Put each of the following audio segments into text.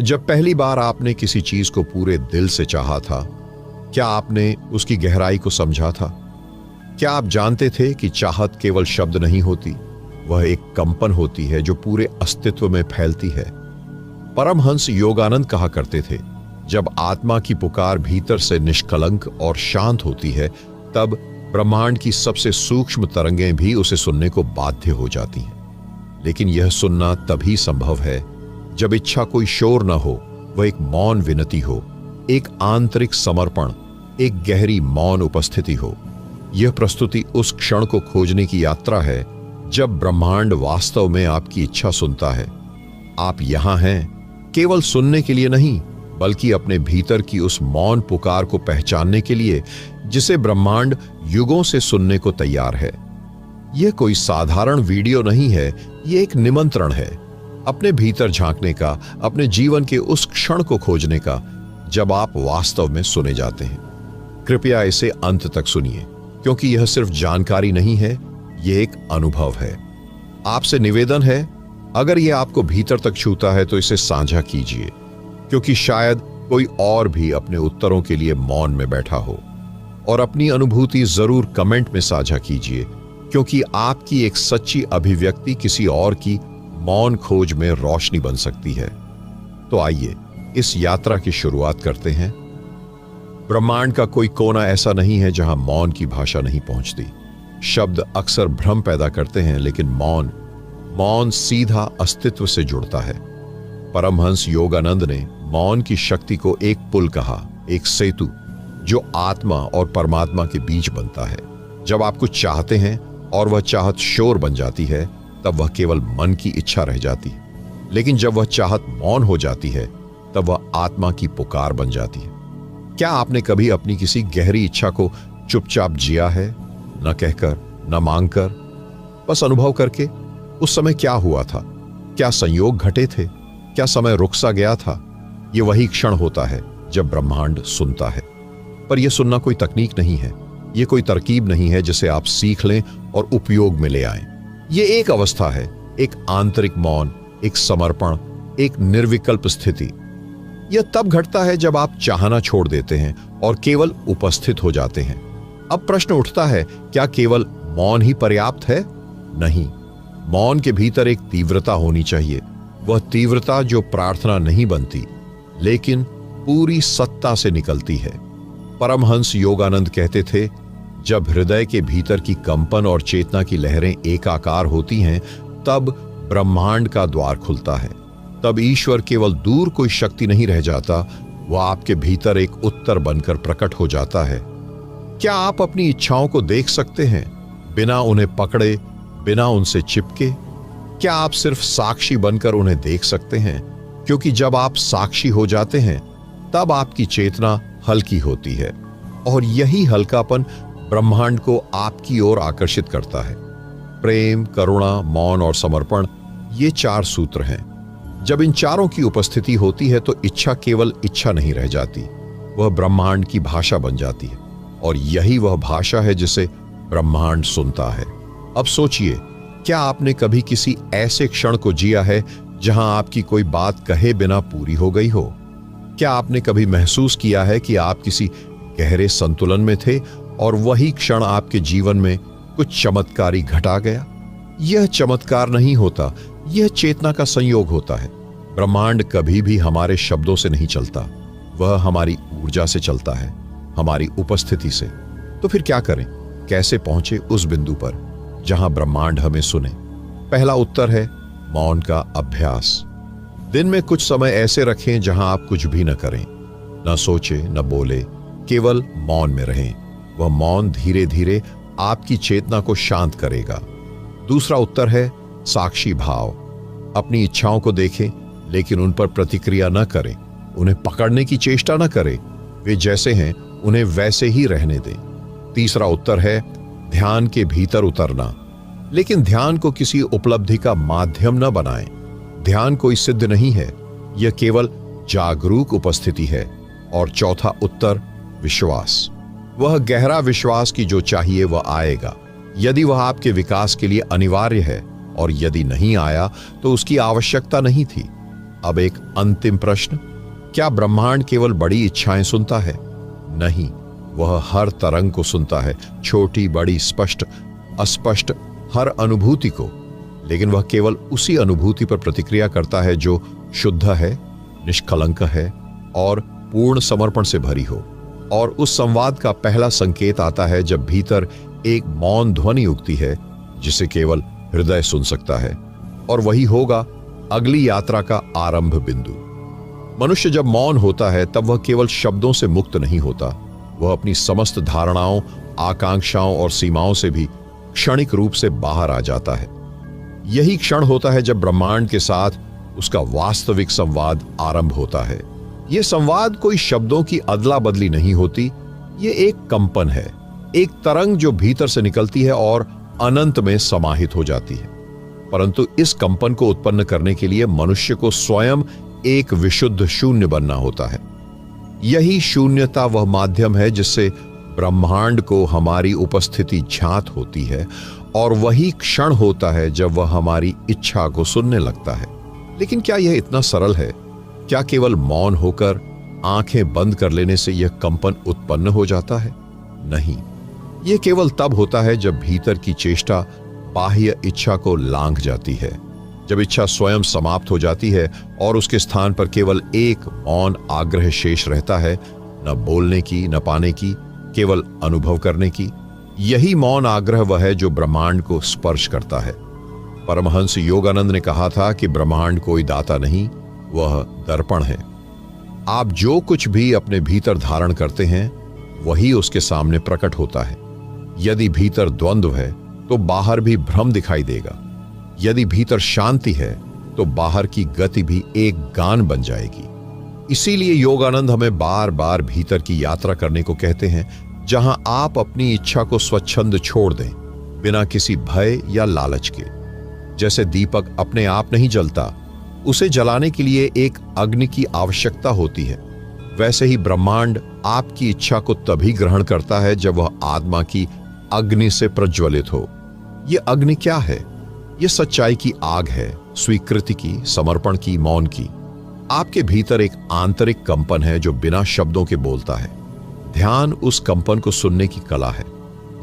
जब पहली बार आपने किसी चीज को पूरे दिल से चाहा था, क्या आपने उसकी गहराई को समझा था? क्या आप जानते थे कि चाहत केवल शब्द नहीं होती, वह एक कंपन होती है जो पूरे अस्तित्व में फैलती है? परमहंस योगानंद कहा करते थे, जब आत्मा की पुकार भीतर से निष्कलंक और शांत होती है, तब ब्रह्मांड की सबसे सूक्ष्म तरंगें भी उसे सुनने को बाध्य हो जाती हैं। लेकिन यह सुनना तभी संभव है जब इच्छा कोई शोर न हो, वह एक मौन विनती हो, एक आंतरिक समर्पण, एक गहरी मौन उपस्थिति हो। यह प्रस्तुति उस क्षण को खोजने की यात्रा है जब ब्रह्मांड वास्तव में आपकी इच्छा सुनता है। आप यहां हैं केवल सुनने के लिए नहीं, बल्कि अपने भीतर की उस मौन पुकार को पहचानने के लिए जिसे ब्रह्मांड युगों से सुनने को तैयार है। यह कोई साधारण वीडियो नहीं है, यह एक निमंत्रण है अपने भीतर झांकने का, अपने जीवन के उस क्षण को खोजने का जब आप वास्तव में सुने जाते हैं। कृपया इसे अंत तक सुनिए, क्योंकि यह सिर्फ जानकारी नहीं है, यह एक अनुभव है। आपसे निवेदन है, अगर यह आपको भीतर तक छूता है तो इसे साझा कीजिए, क्योंकि शायद कोई और भी अपने उत्तरों के लिए मौन में बैठा हो। और अपनी अनुभूति जरूर कमेंट में साझा कीजिए, क्योंकि आपकी एक सच्ची अभिव्यक्ति किसी और की मौन खोज में रोशनी बन सकती है। तो आइए इस यात्रा की शुरुआत करते हैं। ब्रह्मांड का कोई कोना ऐसा नहीं है जहां मौन की भाषा नहीं पहुंचती। शब्द अक्सर भ्रम पैदा करते हैं, लेकिन मौन सीधा अस्तित्व से जुड़ता है। परमहंस योगानंद ने मौन की शक्ति को एक पुल कहा, एक सेतु जो आत्मा और परमात्मा के बीच बनता है। जब आप कुछ चाहते हैं और वह चाहत शोर बन जाती है, तब वह केवल मन की इच्छा रह जाती है। लेकिन जब वह चाहत मौन हो जाती है, तब वह आत्मा की पुकार बन जाती है। क्या आपने कभी अपनी किसी गहरी इच्छा को चुपचाप जिया है, न कहकर, न मांगकर, बस अनुभव करके? उस समय क्या हुआ था? क्या संयोग घटे थे? क्या समय रुक सा गया था? यह वही क्षण होता है जब ब्रह्मांड सुनता है। पर यह सुनना कोई तकनीक नहीं है, यह कोई तरकीब नहीं है जिसे आप सीख लें और उपयोग में ले आएं। यह एक अवस्था है, एक आंतरिक मौन, एक समर्पण, एक निर्विकल्प स्थिति। यह तब घटता है जब आप चाहना छोड़ देते हैं और केवल उपस्थित हो जाते हैं। अब प्रश्न उठता है, क्या केवल मौन ही पर्याप्त है? नहीं, मौन के भीतर एक तीव्रता होनी चाहिए। वह तीव्रता जो प्रार्थना नहीं बनती, लेकिन पूरी सत्ता से निकलती है। परमहंस योगानंद कहते थे, जब हृदय के भीतर की कंपन और चेतना की लहरें एकाकार होती हैं, तब ब्रह्मांड का द्वार खुलता है। तब ईश्वर केवल दूर कोई शक्ति नहीं रह जाता, वह आपके भीतर एक उत्तर बनकर प्रकट हो जाता है। क्या आप अपनी इच्छाओं को देख सकते हैं, बिना उन्हें पकड़े, बिना उनसे चिपके? क्या आप सिर्फ साक्षी बनकर उन्हें देख सकते हैं? क्योंकि जब आप साक्षी हो जाते हैं, तब आपकी चेतना हल्की होती है, और यही हल्कापन ब्रह्मांड को आपकी ओर आकर्षित करता है। प्रेम, करुणा, मौन और समर्पण, ये 4 सूत्र हैं। जब इन चारों की उपस्थिति होती है तो इच्छा केवल इच्छा नहीं रह जाती, वह ब्रह्मांड की भाषा बन जाती है, और यही वह भाषा है जिसे ब्रह्मांड सुनता है। अब सोचिए, क्या आपने कभी किसी ऐसे क्षण को जिया है जहां आपकी कोई बात कहे बिना पूरी हो गई हो? क्या आपने कभी महसूस किया है कि आप किसी गहरे संतुलन में थे और वही क्षण आपके जीवन में कुछ चमत्कारी घटा गया? यह चमत्कार नहीं होता, यह चेतना का संयोग होता है। ब्रह्मांड कभी भी हमारे शब्दों से नहीं चलता, वह हमारी ऊर्जा से चलता है, हमारी उपस्थिति से। तो फिर क्या करें? कैसे पहुंचे उस बिंदु पर जहां ब्रह्मांड हमें सुने? पहला उत्तर है मौन का अभ्यास। दिन में कुछ समय ऐसे रखें जहां आप कुछ भी न करें, न सोचे, न बोले, केवल मौन में रहें। वह मौन धीरे धीरे आपकी चेतना को शांत करेगा। दूसरा उत्तर है साक्षी भाव। अपनी इच्छाओं को देखें, लेकिन उन पर प्रतिक्रिया न करें, उन्हें पकड़ने की चेष्टा न करें। वे जैसे हैं उन्हें वैसे ही रहने दें। तीसरा उत्तर है ध्यान के भीतर उतरना, लेकिन ध्यान को किसी उपलब्धि का माध्यम न बनाएं। ध्यान कोई सिद्ध नहीं है, यह केवल जागरूक उपस्थिति है। और चौथा उत्तर विश्वास। वह गहरा विश्वास कि जो चाहिए वह आएगा, यदि वह आपके विकास के लिए अनिवार्य है, और यदि नहीं आया तो उसकी आवश्यकता नहीं थी। अब एक अंतिम प्रश्न, क्या ब्रह्मांड केवल बड़ी इच्छाएं सुनता है? नहीं, वह हर तरंग को सुनता है, छोटी बड़ी स्पष्ट अस्पष्ट हर अनुभूति को। लेकिन वह केवल उसी अनुभूति पर प्रतिक्रिया करता है जो शुद्ध है, निष्कलंक है और पूर्ण समर्पण से भरी हो। और उस संवाद का पहला संकेत आता है जब भीतर एक मौन ध्वनि उगती है जिसे केवल हृदय सुन सकता है, और वही होगा अगली यात्रा का आरंभ बिंदु। मनुष्य जब मौन होता है तब वह केवल शब्दों से मुक्त नहीं होता, वह अपनी समस्त धारणाओं, आकांक्षाओं और सीमाओं से भी क्षणिक रूप से बाहर आ जाता है। यही क्षण होता है जब ब्रह्मांड के साथ उसका वास्तविक संवाद आरंभ होता है। यह संवाद कोई शब्दों की अदला बदली नहीं होती, ये एक कंपन है, एक तरंग जो भीतर से निकलती है और अनंत में समाहित हो जाती है। परंतु इस कंपन को उत्पन्न करने के लिए मनुष्य को स्वयं एक विशुद्ध शून्य बनना होता है। यही शून्यता वह माध्यम है जिससे ब्रह्मांड को हमारी उपस्थिति ज्ञात होती है, और वही क्षण होता है जब वह हमारी इच्छा को सुनने लगता है। लेकिन क्या यह इतना सरल है? क्या केवल मौन होकर आंखें बंद कर लेने से यह कंपन उत्पन्न हो जाता है? नहीं, यह केवल तब होता है जब भीतर की चेष्टा बाह्य इच्छा को लांघ जाती है, जब इच्छा स्वयं समाप्त हो जाती है और उसके स्थान पर केवल एक मौन आग्रह शेष रहता है, न बोलने की, न पाने की, केवल अनुभव करने की। यही मौन आग्रह वह है जो ब्रह्मांड को स्पर्श करता है। परमहंस योगानंद ने कहा था कि ब्रह्मांड कोई दाता नहीं, वह दर्पण है। आप जो कुछ भी अपने भीतर धारण करते हैं वही उसके सामने प्रकट होता है। यदि भीतर द्वंद्व है तो बाहर भी भ्रम दिखाई देगा। यदि भीतर शांति है तो बाहर की गति भी एक गान बन जाएगी। इसीलिए योगानंद हमें बार बार भीतर की यात्रा करने को कहते हैं, जहां आप अपनी इच्छा को स्वच्छंद छोड़ दें, बिना किसी भय या लालच के। जैसे दीपक अपने आप नहीं जलता, उसे जलाने के लिए एक अग्नि की आवश्यकता होती है, वैसे ही ब्रह्मांड आपकी इच्छा को तभी ग्रहण करता है जब वह आत्मा की अग्नि से प्रज्वलित हो। यह अग्नि क्या है? यह सच्चाई की आग है, स्वीकृति की, समर्पण की, मौन की। आपके भीतर एक आंतरिक कंपन है जो बिना शब्दों के बोलता है। ध्यान उस कंपन को सुनने की कला है।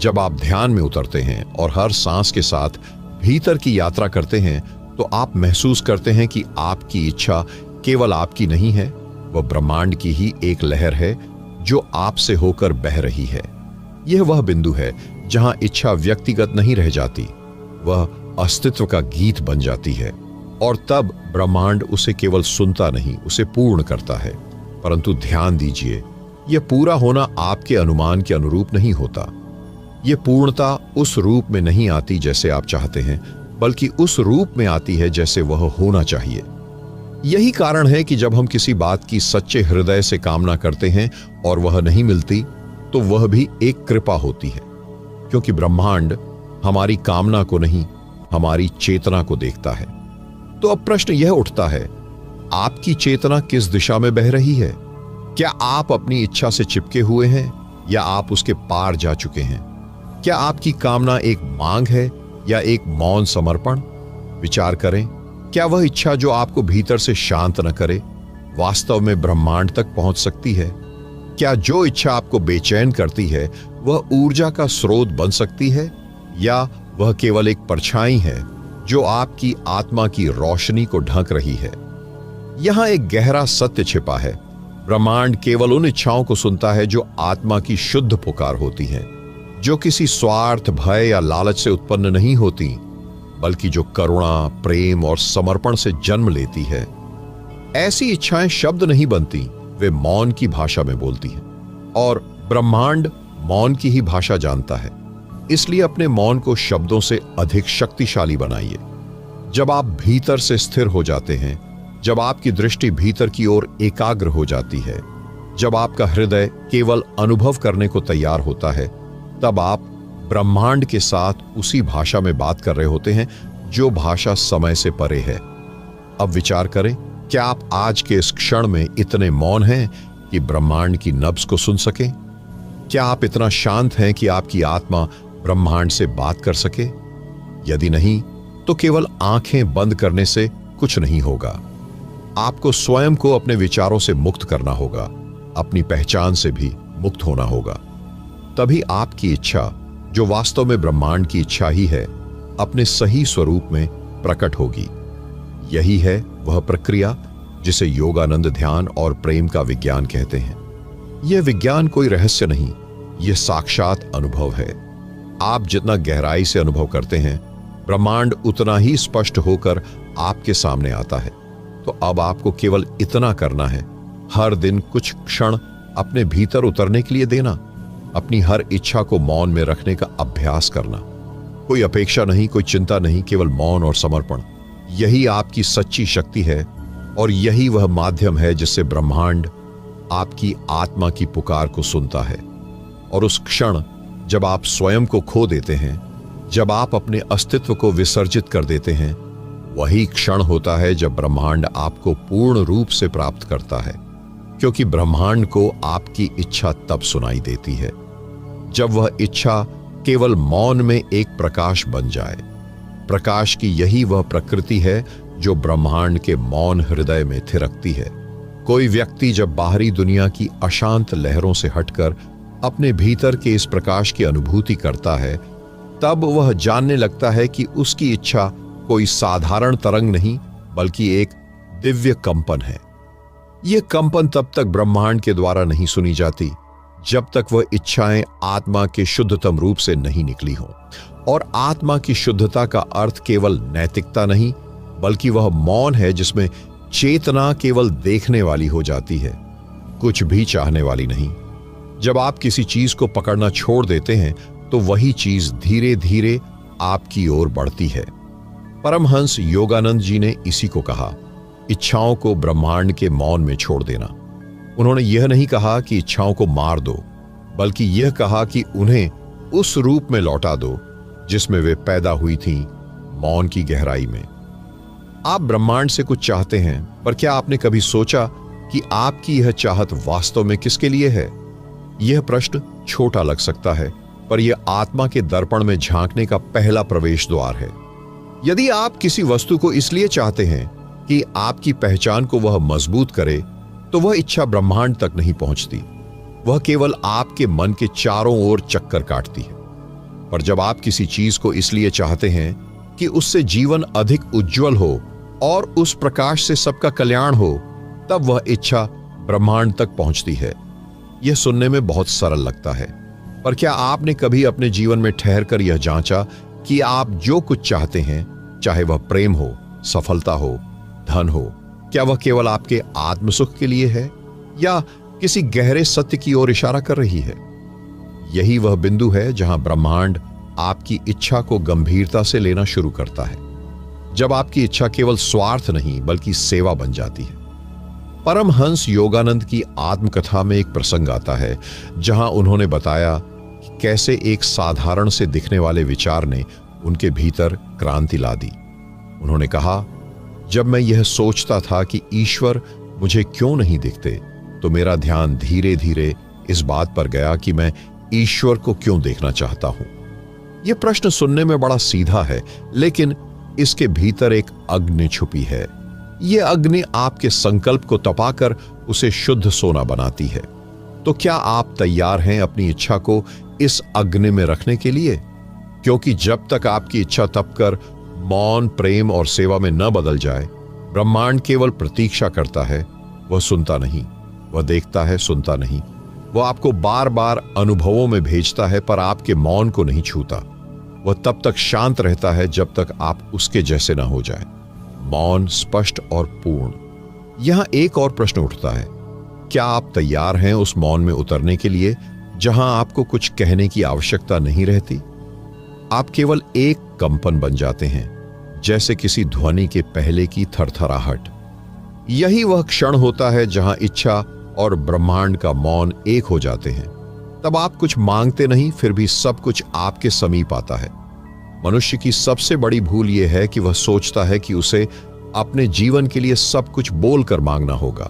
जब आप ध्यान में उतरते हैं और हर सांस के साथ भीतर की यात्रा करते हैं तो आप महसूस करते हैं कि आपकी इच्छा केवल आपकी नहीं है, वह ब्रह्मांड की ही एक लहर है जो आपसे होकर बह रही है। यह वह बिंदु है जहां इच्छा व्यक्तिगत नहीं रह जाती, वह अस्तित्व का गीत बन जाती है। और तब ब्रह्मांड उसे केवल सुनता नहीं, उसे पूर्ण करता है। परंतु ध्यान दीजिए, यह पूरा होना आपके अनुमान के अनुरूप नहीं होता। यह पूर्णता उस रूप में नहीं आती जैसे आप चाहते हैं, बल्कि उस रूप में आती है जैसे वह होना चाहिए। यही कारण है कि जब हम किसी बात की सच्चे हृदय से कामना करते हैं और वह नहीं मिलती, तो वह भी एक कृपा होती है, क्योंकि ब्रह्मांड हमारी कामना को नहीं, हमारी चेतना को देखता है। तो अब प्रश्न यह उठता है, आपकी चेतना किस दिशा में बह रही है? क्या आप अपनी इच्छा से चिपके हुए हैं या आप उसके पार जा चुके हैं? क्या आपकी कामना एक मांग है या एक मौन समर्पण? विचार करें, क्या वह इच्छा जो आपको भीतर से शांत न करे वास्तव में ब्रह्मांड तक पहुंच सकती है? क्या जो इच्छा आपको बेचैन करती है वह ऊर्जा का स्रोत बन सकती है, या वह केवल एक परछाई है जो आपकी आत्मा की रोशनी को ढक रही है? यहां एक गहरा सत्य छिपा है। ब्रह्मांड केवल उन इच्छाओं को सुनता है जो आत्मा की शुद्ध पुकार होती हैं, जो किसी स्वार्थ, भय या लालच से उत्पन्न नहीं होती, बल्कि जो करुणा, प्रेम और समर्पण से जन्म लेती है। ऐसी इच्छाएं शब्द नहीं बनती, वे मौन की भाषा में बोलती हैं, और ब्रह्मांड मौन की ही भाषा जानता है। इसलिए अपने मौन को शब्दों से अधिक शक्तिशाली बनाइए। जब आप भीतर से स्थिर हो जाते हैं, जब आपकी दृष्टि भीतर की ओर एकाग्र हो जाती है, जब आपका हृदय केवल अनुभव करने को तैयार होता है, तब आप ब्रह्मांड के साथ उसी भाषा में बात कर रहे होते हैं जो भाषा समय से परे है। अब विचार करें, क्या आप आज के इस क्षण में इतने मौन हैं कि ब्रह्मांड की नब्ज को सुन सकें? क्या आप इतना शांत हैं कि आपकी आत्मा ब्रह्मांड से बात कर सके? यदि नहीं, तो केवल आंखें बंद करने से कुछ नहीं होगा। आपको स्वयं को अपने विचारों से मुक्त करना होगा, अपनी पहचान से भी मुक्त होना होगा। तभी आपकी इच्छा, जो वास्तव में ब्रह्मांड की इच्छा ही है, अपने सही स्वरूप में प्रकट होगी। यही है वह प्रक्रिया जिसे योगानंद ध्यान और प्रेम का विज्ञान कहते हैं। यह विज्ञान कोई रहस्य नहीं, यह साक्षात अनुभव है। आप जितना गहराई से अनुभव करते हैं, ब्रह्मांड उतना ही स्पष्ट होकर आपके सामने आता है। तो अब आपको केवल इतना करना है, हर दिन कुछ क्षण अपने भीतर उतरने के लिए देना, अपनी हर इच्छा को मौन में रखने का अभ्यास करना। कोई अपेक्षा नहीं, कोई चिंता नहीं, केवल मौन और समर्पण। यही आपकी सच्ची शक्ति है और यही वह माध्यम है जिससे ब्रह्मांड आपकी आत्मा की पुकार को सुनता है। और उस क्षण जब आप स्वयं को खो देते हैं, जब आप अपने अस्तित्व को विसर्जित कर देते हैं, वही क्षण होता है जब ब्रह्मांड आपको पूर्ण रूप से प्राप्त करता है। क्योंकि ब्रह्मांड को आपकी इच्छा तब सुनाई देती है जब वह इच्छा केवल मौन में एक प्रकाश बन जाए। प्रकाश की यही वह प्रकृति है जो ब्रह्मांड के मौन हृदय में थिरकती है। कोई व्यक्ति जब बाहरी दुनिया की अशांत लहरों से हटकर अपने भीतर के इस प्रकाश की अनुभूति करता है, तब वह जानने लगता है कि उसकी इच्छा कोई साधारण तरंग नहीं, बल्कि एक दिव्य कंपन है। यह कंपन तब तक ब्रह्मांड के द्वारा नहीं सुनी जाती जब तक वह इच्छाएं आत्मा के शुद्धतम रूप से नहीं निकली हों। और आत्मा की शुद्धता का अर्थ केवल नैतिकता नहीं, बल्कि वह मौन है जिसमें चेतना केवल देखने वाली हो जाती है, कुछ भी चाहने वाली नहीं। जब आप किसी चीज को पकड़ना छोड़ देते हैं तो वही चीज धीरे धीरे आपकी ओर बढ़ती है। परमहंस योगानंद जी ने इसी को कहा, इच्छाओं को ब्रह्मांड के मौन में छोड़ देना। उन्होंने यह नहीं कहा कि इच्छाओं को मार दो, बल्कि यह कहा कि उन्हें उस रूप में लौटा दो जिसमें वे पैदा हुई थीं, मौन की गहराई में। आप ब्रह्मांड से कुछ चाहते हैं, पर क्या आपने कभी सोचा कि आपकी यह चाहत वास्तव में किसके लिए है? यह प्रश्न छोटा लग सकता है, पर यह आत्मा के दर्पण में झांकने का पहला प्रवेश द्वार है। यदि आप किसी वस्तु को इसलिए चाहते हैं कि आपकी पहचान को वह मजबूत करे, तो वह इच्छा ब्रह्मांड तक नहीं पहुंचती, वह केवल आपके मन के चारों ओर चक्कर काटती है। पर जब आप किसी चीज को इसलिए चाहते हैं कि उससे जीवन अधिक उज्जवल हो और उस प्रकाश से सबका कल्याण हो, तब वह इच्छा ब्रह्मांड तक पहुंचती है। यह सुनने में बहुत सरल लगता है, पर क्या आपने कभी अपने जीवन में ठहरकर यह जांचा कि आप जो कुछ चाहते हैं, चाहे वह प्रेम हो, सफलता हो, धन हो, क्या वह केवल आपके आत्मसुख के लिए है या किसी गहरे सत्य की ओर इशारा कर रही है? यही वह बिंदु है जहां ब्रह्मांड आपकी इच्छा को गंभीरता से लेना शुरू करता है, जब आपकी इच्छा केवल स्वार्थ नहीं बल्कि सेवा बन जाती है। परमहंस योगानंद की आत्मकथा में एक प्रसंग आता है जहां उन्होंने बताया कि कैसे एक साधारण से दिखने वाले विचार ने उनके भीतर क्रांति ला दी। उन्होंने कहा, जब मैं यह सोचता था कि ईश्वर मुझे क्यों नहीं दिखते, तो मेरा ध्यान धीरे धीरे इस बात पर गया कि मैं ईश्वर को क्यों देखना चाहता हूं। यह प्रश्न सुनने में बड़ा सीधा है, लेकिन इसके भीतर एक अग्नि छुपी है। यह अग्नि आपके संकल्प को तपाकर उसे शुद्ध सोना बनाती है। तो क्या आप तैयार हैं अपनी इच्छा को इस अग्नि में रखने के लिए? क्योंकि जब तक आपकी इच्छा तपकर मौन, प्रेम और सेवा में न बदल जाए, ब्रह्मांड केवल प्रतीक्षा करता है, वह सुनता नहीं। वह देखता है, सुनता नहीं। वह आपको बार बार अनुभवों में भेजता है, पर आपके मौन को नहीं छूता। वह तब तक शांत रहता है जब तक आप उसके जैसे ना हो जाए, मौन, स्पष्ट और पूर्ण। यहां एक और प्रश्न उठता है, क्या आप तैयार हैं उस मौन में उतरने के लिए जहां आपको कुछ कहने की आवश्यकता नहीं रहती? आप केवल एक कंपन बन जाते हैं, जैसे किसी ध्वनि के पहले की थरथराहट। यही वह क्षण होता है जहां इच्छा और ब्रह्मांड का मौन एक हो जाते हैं। तब आप कुछ मांगते नहीं, फिर भी सब कुछ आपके समीप आता है। मनुष्य की सबसे बड़ी भूल यह है कि वह सोचता है कि उसे अपने जीवन के लिए सब कुछ बोलकर मांगना होगा,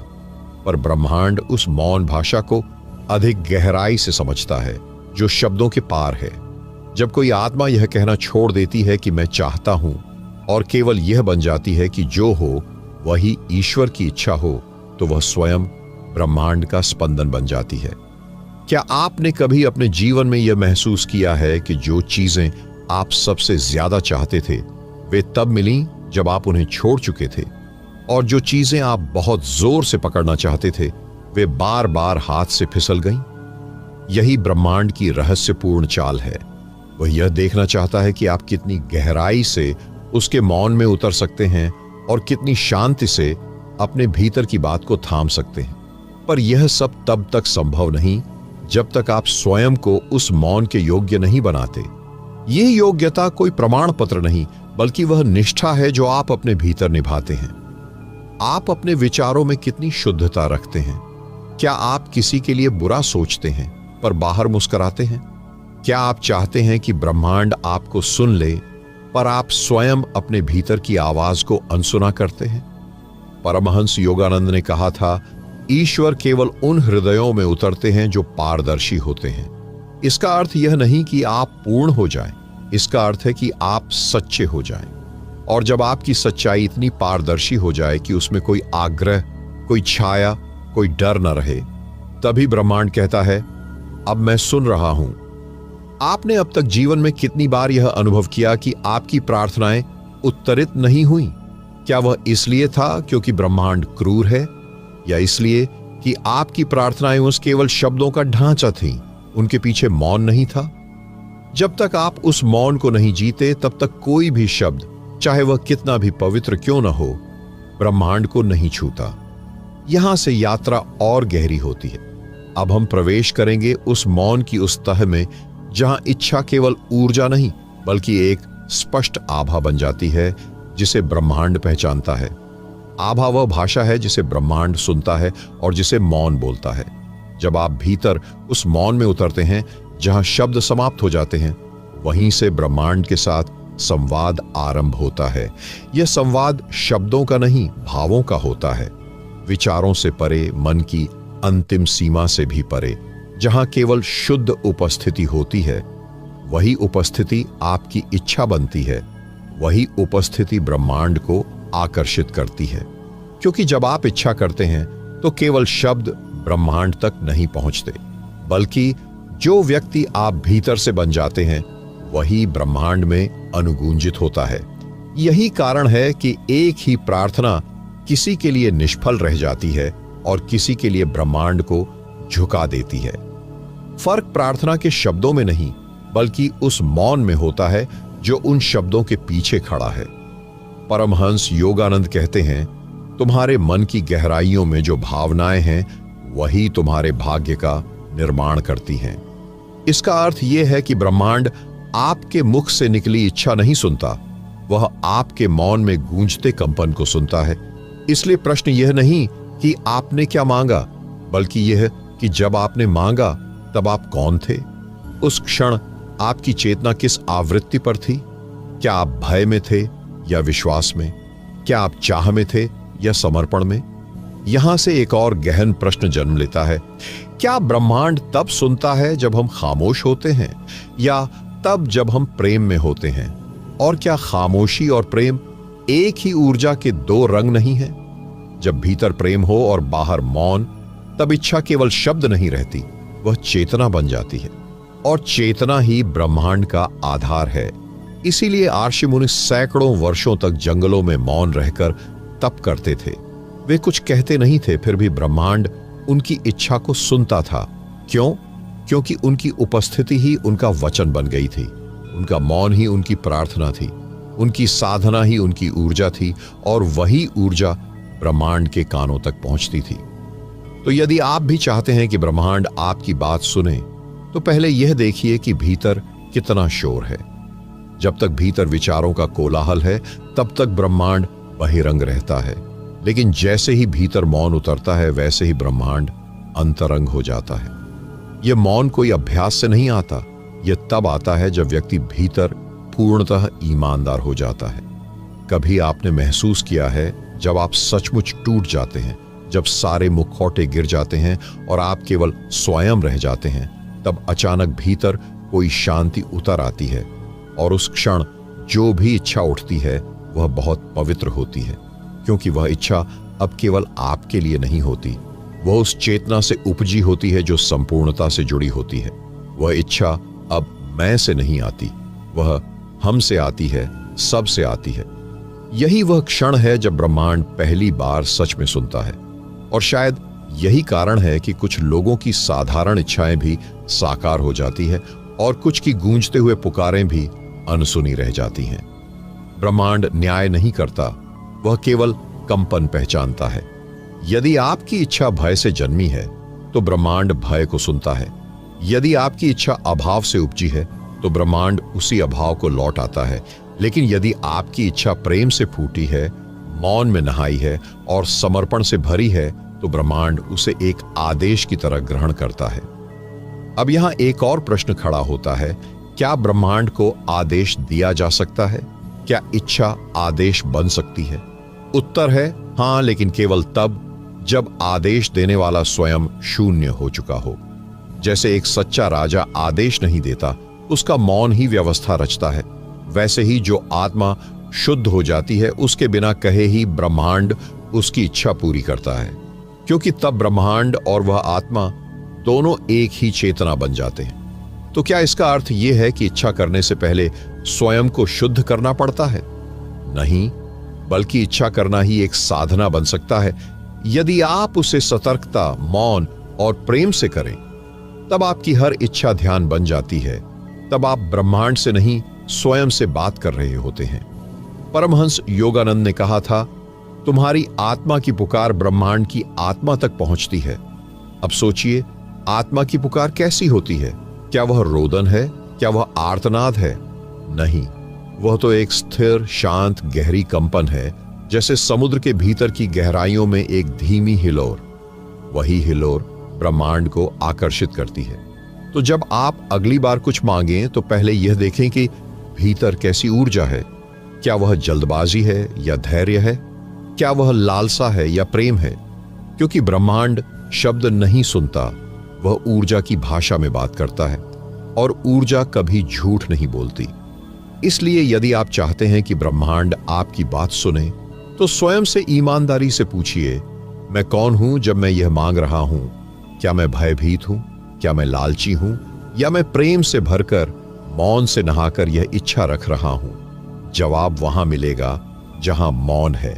पर ब्रह्मांड उस मौन भाषा को अधिक गहराई से समझता है, जो शब्दों के पार है। जब कोई आत्मा यह कहना छोड़ देती है कि मैं चाहता हूं, और केवल यह बन जाती है कि जो हो वही ईश्वर की इच्छा हो तो वह स्वयं ब्रह्मांड का स्पंदन बन जाती है। क्या आपने कभी अपने जीवन में यह महसूस किया है कि जो चीजें आप सबसे ज्यादा चाहते थे वे तब मिली जब आप उन्हें छोड़ चुके थे, और जो चीजें आप बहुत जोर से पकड़ना चाहते थे वे बार बार हाथ से फिसल गईं? यही ब्रह्मांड की रहस्यपूर्ण चाल है। वह यह देखना चाहता है कि आप कितनी गहराई से उसके मौन में उतर सकते हैं और कितनी शांति से अपने भीतर की बात को थाम सकते हैं। पर यह सब तब तक संभव नहीं जब तक आप स्वयं को उस मौन के योग्य नहीं बनाते। यह योग्यता कोई प्रमाण पत्र नहीं, बल्कि वह निष्ठा है जो आप अपने भीतर निभाते हैं। आप अपने विचारों में कितनी शुद्धता रखते हैं? क्या आप किसी के लिए बुरा सोचते हैं पर बाहर मुस्कुराते हैं? क्या आप चाहते हैं कि ब्रह्मांड आपको सुन ले पर आप स्वयं अपने भीतर की आवाज को अनसुना करते हैं? परमहंस योगानंद ने कहा था, ईश्वर केवल उन हृदयों में उतरते हैं जो पारदर्शी होते हैं। इसका अर्थ यह नहीं कि आप पूर्ण हो जाएं, इसका अर्थ है कि आप सच्चे हो जाएं। और जब आपकी सच्चाई इतनी पारदर्शी हो जाए कि उसमें कोई आग्रह, कोई छाया, कोई डर न रहे, तभी ब्रह्मांड कहता है, अब मैं सुन रहा हूं। आपने अब तक जीवन में कितनी बार यह अनुभव किया कि आपकी प्रार्थनाएं उत्तरित नहीं हुई? क्या वह इसलिए था क्योंकि ब्रह्मांड क्रूर है, या इसलिए कि आपकी प्रार्थनाएं उस केवल शब्दों का ढांचा थीं, उनके पीछे मौन नहीं था? जब तक आप उस मौन को नहीं जीते तब तक कोई भी शब्द, चाहे वह कितना भी पवित्र क्यों न हो, ब्रह्मांड को नहीं छूता। यहां से यात्रा और गहरी होती है। अब हम प्रवेश करेंगे उस मौन की उस तह में जहां इच्छा केवल ऊर्जा नहीं बल्कि एक स्पष्ट आभा बन जाती है जिसे ब्रह्मांड पहचानता है। आभा वह भाषा है जिसे ब्रह्मांड सुनता है और जिसे मौन बोलता है। जब आप भीतर उस मौन में उतरते हैं जहां शब्द समाप्त हो जाते हैं, वहीं से ब्रह्मांड के साथ संवाद आरंभ होता है। यह संवाद शब्दों का नहीं, भावों का होता है। विचारों से परे, मन की अंतिम सीमा से भी परे, जहां केवल शुद्ध उपस्थिति होती है। वही उपस्थिति आपकी इच्छा बनती है। वही उपस्थिति ब्रह्मांड को आकर्षित करती है। क्योंकि जब आप इच्छा करते हैं तो केवल शब्द ब्रह्मांड तक नहीं पहुंचते, बल्कि जो व्यक्ति आप भीतर से बन जाते हैं वही ब्रह्मांड में अनुगूंजित होता है। यही कारण है कि एक ही प्रार्थना किसी के लिए निष्फल रह जाती है और किसी के लिए ब्रह्मांड को झुका देती है। फर्क प्रार्थना के शब्दों में नहीं बल्कि उस मौन में होता है जो उन शब्दों के पीछे खड़ा है। परमहंस योगानंद कहते हैं, तुम्हारे मन की गहराइयों में जो भावनाएं हैं वही तुम्हारे भाग्य का निर्माण करती हैं। इसका अर्थ यह है कि ब्रह्मांड आपके मुख से निकली इच्छा नहीं सुनता, वह आपके मौन में गूंजते कंपन को सुनता है। इसलिए प्रश्न यह नहीं कि आपने क्या मांगा, बल्कि यह कि जब आपने मांगा तब आप कौन थे? उस क्षण आपकी चेतना किस आवृत्ति पर थी? क्या आप भय में थे या विश्वास में? क्या आप चाह में थे या समर्पण में? यहां से एक और गहन प्रश्न जन्म लेता है, क्या ब्रह्मांड तब सुनता है जब हम खामोश होते हैं या तब जब हम प्रेम में होते हैं? और क्या खामोशी और प्रेम एक ही ऊर्जा के दो रंग नहीं हैं? जब भीतर प्रेम हो और बाहर मौन, तब इच्छा केवल शब्द नहीं रहती, वह चेतना बन जाती है। और चेतना ही ब्रह्मांड का आधार है। इसीलिए आर्षि मुनि सैकड़ों वर्षों तक जंगलों में मौन रहकर तप करते थे। वे कुछ कहते नहीं थे, फिर भी ब्रह्मांड उनकी इच्छा को सुनता था। क्यों? क्योंकि उनकी उपस्थिति ही उनका वचन बन गई थी। उनका मौन ही उनकी प्रार्थना थी, उनकी साधना ही उनकी ऊर्जा थी, और वही ऊर्जा ब्रह्मांड के कानों तक पहुंचती थी। तो यदि आप भी चाहते हैं कि ब्रह्मांड आपकी बात सुने, तो पहले यह देखिए कि भीतर कितना शोर है। जब तक भीतर विचारों का कोलाहल है, तब तक ब्रह्मांड बहिरंग रहता है। लेकिन जैसे ही भीतर मौन उतरता है, वैसे ही ब्रह्मांड अंतरंग हो जाता है। यह मौन कोई अभ्यास से नहीं आता, यह तब आता है जब व्यक्ति भीतर पूर्णतः ईमानदार हो जाता है। कभी आपने महसूस किया है जब आप सचमुच टूट जाते हैं, जब सारे मुखौटे गिर जाते हैं और आप केवल स्वयं रह जाते हैं, तब अचानक भीतर कोई शांति उतर आती है, और उस क्षण जो भी इच्छा उठती है वह बहुत पवित्र होती है। क्योंकि वह इच्छा अब केवल आपके लिए नहीं होती, वह उस चेतना से उपजी होती है जो संपूर्णता से जुड़ी होती है। वह इच्छा अब मैं से नहीं आती, वह हम से आती है, सब से आती है। यही वह क्षण है जब ब्रह्मांड पहली बार सच में सुनता है। और शायद यही कारण है कि कुछ लोगों की साधारण इच्छाएं भी साकार हो जाती है और कुछ की गूंजते हुए पुकारें भी अनसुनी रह जाती हैं। ब्रह्मांड न्याय नहीं करता, वह केवल कंपन पहचानता है। यदि आपकी इच्छा भय से जन्मी है तो ब्रह्मांड भय को सुनता है। यदि आपकी इच्छा अभाव से उपजी है तो ब्रह्मांड उसी अभाव को लौट आता है। लेकिन यदि आपकी इच्छा प्रेम से फूटी है, मौन में नहाई है और समर्पण से भरी है तो ब्रह्मांड उसे एक आदेश की तरह ग्रहण करता है। अब यहां एक और प्रश्न खड़ा होता है, क्या ब्रह्मांड को आदेश दिया जा सकता है? क्या इच्छा आदेश बन सकती है? उत्तर है हां, लेकिन केवल तब जब आदेश देने वाला स्वयं शून्य हो चुका हो। जैसे एक सच्चा राजा आदेश नहीं देता, उसका मौन ही व्यवस्था रचता है, वैसे ही जो आत्मा शुद्ध हो जाती है उसके बिना कहे ही ब्रह्मांड उसकी इच्छा पूरी करता है, क्योंकि तब ब्रह्मांड और वह आत्मा दोनों एक ही चेतना बन जाते हैं। तो क्या इसका अर्थ यह है कि इच्छा करने से पहले स्वयं को शुद्ध करना पड़ता है? नहीं, बल्कि इच्छा करना ही एक साधना बन सकता है। यदि आप उसे सतर्कता, मौन और प्रेम से करें, तब आपकी हर इच्छा ध्यान बन जाती है। तब आप ब्रह्मांड से नहीं, स्वयं से बात कर रहे होते हैं। परमहंस योगानंद ने कहा था, तुम्हारी आत्मा की पुकार ब्रह्मांड की आत्मा तक पहुंचती है। अब सोचिए, आत्मा की पुकार कैसी होती है? क्या वह रोदन है? क्या वह आर्तनाद है? नहीं, वह तो एक स्थिर, शांत, गहरी कंपन है, जैसे समुद्र के भीतर की गहराइयों में एक धीमी हिलोर। वही हिलोर ब्रह्मांड को आकर्षित करती है। तो जब आप अगली बार कुछ मांगें तो पहले यह देखें कि भीतर कैसी ऊर्जा है। क्या वह जल्दबाजी है या धैर्य है? क्या वह लालसा है या प्रेम है? क्योंकि ब्रह्मांड शब्द नहीं सुनता, वह ऊर्जा की भाषा में बात करता है, और ऊर्जा कभी झूठ नहीं बोलती। इसलिए यदि आप चाहते हैं कि ब्रह्मांड आपकी बात सुने, तो स्वयं से ईमानदारी से पूछिए, मैं कौन हूं जब मैं यह मांग रहा हूं? क्या मैं भयभीत हूं? क्या मैं लालची हूं? या मैं प्रेम से भरकर, मौन से नहाकर यह इच्छा रख रहा हूं? जवाब वहां मिलेगा जहां मौन है,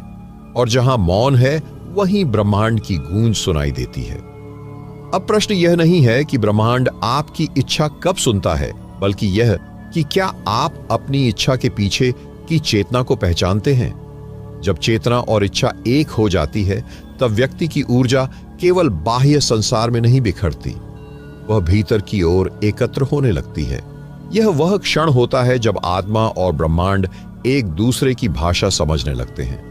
और जहां मौन है वहीं ब्रह्मांड की गूंज सुनाई देती है। अब प्रश्न यह नहीं है कि ब्रह्मांड आपकी इच्छा कब सुनता है, बल्कि यह कि क्या आप अपनी इच्छा के पीछे की चेतना को पहचानते हैं। जब चेतना और इच्छा एक हो जाती है, तब व्यक्ति की ऊर्जा केवल बाह्य संसार में नहीं बिखरती, वह भीतर की ओर एकत्र होने लगती है। यह वह क्षण होता है जब आत्मा और ब्रह्मांड एक दूसरे की भाषा समझने लगते हैं।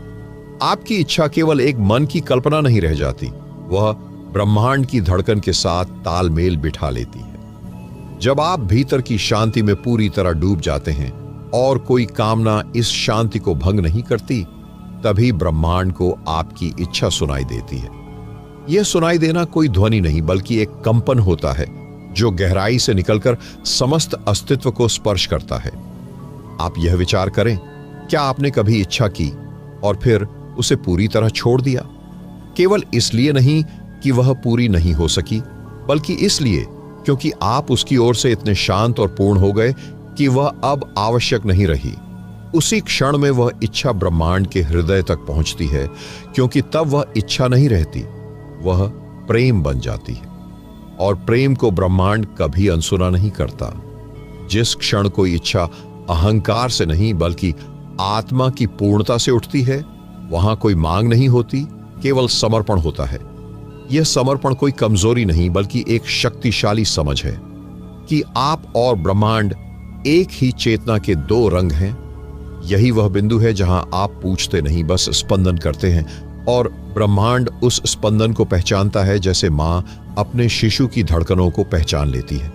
आपकी इच्छा केवल एक मन की कल्पना नहीं रह जाती, वह ब्रह्मांड की धड़कन के साथ तालमेल बिठा लेती है। जब आप भीतर की शांति में पूरी तरह डूब जाते हैं और कोई कामना इस शांति को भंग नहीं करती, तभी ब्रह्मांड को आपकी इच्छा सुनाई देती है। यह सुनाई देना कोई ध्वनि नहीं, बल्कि एक कंपन होता है जो गहराई से निकलकर समस्त अस्तित्व को स्पर्श करता है। आप यह विचार करें, क्या आपने कभी इच्छा की और फिर उसे पूरी तरह छोड़ दिया? केवल इसलिए नहीं कि वह पूरी नहीं हो सकी, बल्कि इसलिए क्योंकि आप उसकी ओर से इतने शांत और पूर्ण हो गए कि वह अब आवश्यक नहीं रही। उसी क्षण में वह इच्छा ब्रह्मांड के हृदय तक पहुंचती है, क्योंकि तब वह इच्छा नहीं रहती, वह प्रेम बन जाती है। और प्रेम को ब्रह्मांड कभी अनसुना नहीं करता। जिस क्षण कोई इच्छा अहंकार से नहीं बल्कि आत्मा की पूर्णता से उठती है, वहां कोई मांग नहीं होती, केवल समर्पण होता है। यह समर्पण कोई कमजोरी नहीं बल्कि एक शक्तिशाली समझ है कि आप और ब्रह्मांड एक ही चेतना के दो रंग हैं। यही वह बिंदु है जहां आप पूछते नहीं, बस स्पंदन करते हैं, और ब्रह्मांड उस स्पंदन को पहचानता है जैसे मां अपने शिशु की धड़कनों को पहचान लेती है।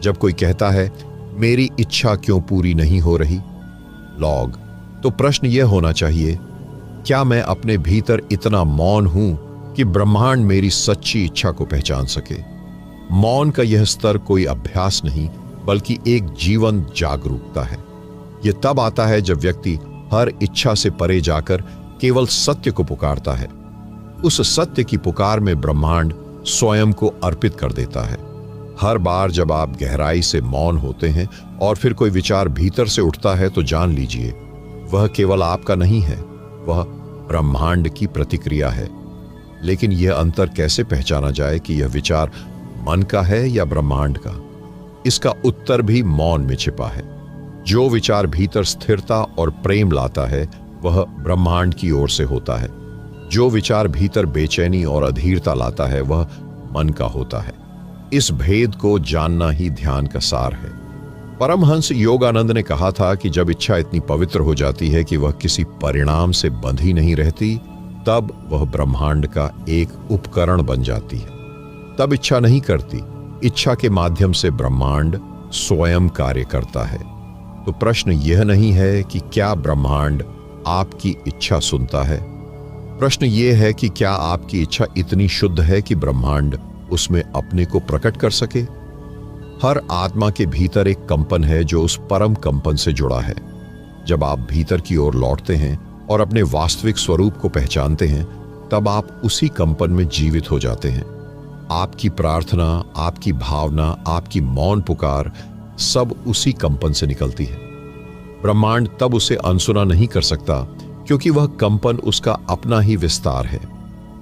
जब कोई कहता है, मेरी इच्छा क्यों पूरी नहीं हो रही लॉग, तो प्रश्न यह होना चाहिए, क्या मैं अपने भीतर इतना मौन हूं कि ब्रह्मांड मेरी सच्ची इच्छा को पहचान सके? मौन का यह स्तर कोई अभ्यास नहीं बल्कि एक जीवंत जागरूकता है। यह तब आता है जब व्यक्ति हर इच्छा से परे जाकर केवल सत्य को पुकारता है। उस सत्य की पुकार में ब्रह्मांड स्वयं को अर्पित कर देता है। हर बार जब आप गहराई से मौन होते हैं और फिर कोई विचार भीतर से उठता है तो जान लीजिए वह केवल आपका नहीं है, वह ब्रह्मांड की प्रतिक्रिया है। लेकिन यह अंतर कैसे पहचाना जाए कि यह विचार मन का है या ब्रह्मांड का? इसका उत्तर भी मौन में छिपा है। जो विचार भीतर स्थिरता और प्रेम लाता है वह ब्रह्मांड की ओर से होता है। जो विचार भीतर बेचैनी और अधीरता लाता है वह मन का होता है। इस भेद को जानना ही ध्यान का सार है। परमहंस योगानंद ने कहा था कि जब इच्छा इतनी पवित्र हो जाती है कि वह किसी परिणाम से बंधी नहीं रहती, तब वह ब्रह्मांड का एक उपकरण बन जाती है। तब इच्छा नहीं करती, इच्छा के माध्यम से ब्रह्मांड स्वयं कार्य करता है। तो प्रश्न यह नहीं है कि क्या ब्रह्मांड आपकी इच्छा सुनता है। प्रश्न यह है कि क्या आपकी इच्छा इतनी शुद्ध है कि ब्रह्मांड उसमें अपने को प्रकट कर सके। हर आत्मा के भीतर एक कंपन है जो उस परम कंपन से जुड़ा है। जब आप भीतर की ओर लौटते हैं और अपने वास्तविक स्वरूप को पहचानते हैं, तब आप उसी कंपन में जीवित हो जाते हैं। आपकी प्रार्थना, आपकी भावना, आपकी मौन पुकार सब उसी कंपन से निकलती है। ब्रह्मांड तब उसे अनसुना नहीं कर सकता क्योंकि वह कंपन उसका अपना ही विस्तार है।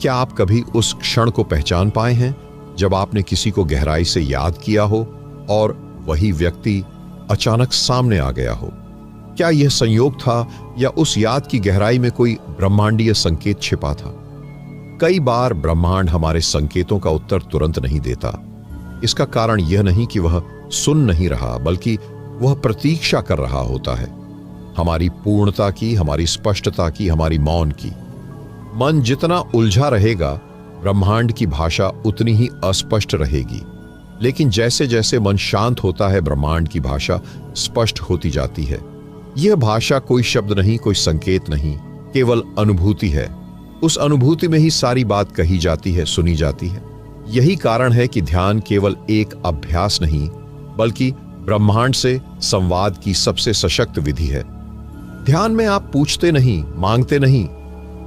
क्या आप कभी उस क्षण को पहचान पाए हैं जब आपने किसी को गहराई से याद किया हो और वही व्यक्ति अचानक सामने आ गया हो? क्या यह संयोग था या उस याद की गहराई में कोई ब्रह्मांडीय संकेत छिपा था? कई बार ब्रह्मांड हमारे संकेतों का उत्तर तुरंत नहीं देता। इसका कारण यह नहीं कि वह सुन नहीं रहा, बल्कि वह प्रतीक्षा कर रहा होता है। हमारी पूर्णता की, हमारी स्पष्टता की, हमारी मौन की। मन जितना उलझा रहेगा, ब्रह्मांड की भाषा उतनी ही अस्पष्ट रहेगी। लेकिन जैसे जैसे मन शांत होता है, ब्रह्मांड की भाषा स्पष्ट होती जाती है। यह भाषा कोई शब्द नहीं, कोई संकेत नहीं, केवल अनुभूति है। उस अनुभूति में ही सारी बात कही जाती है, सुनी जाती है। यही कारण है कि ध्यान केवल एक अभ्यास नहीं, बल्कि ब्रह्मांड से संवाद की सबसे सशक्त विधि है। ध्यान में आप पूछते नहीं, मांगते नहीं,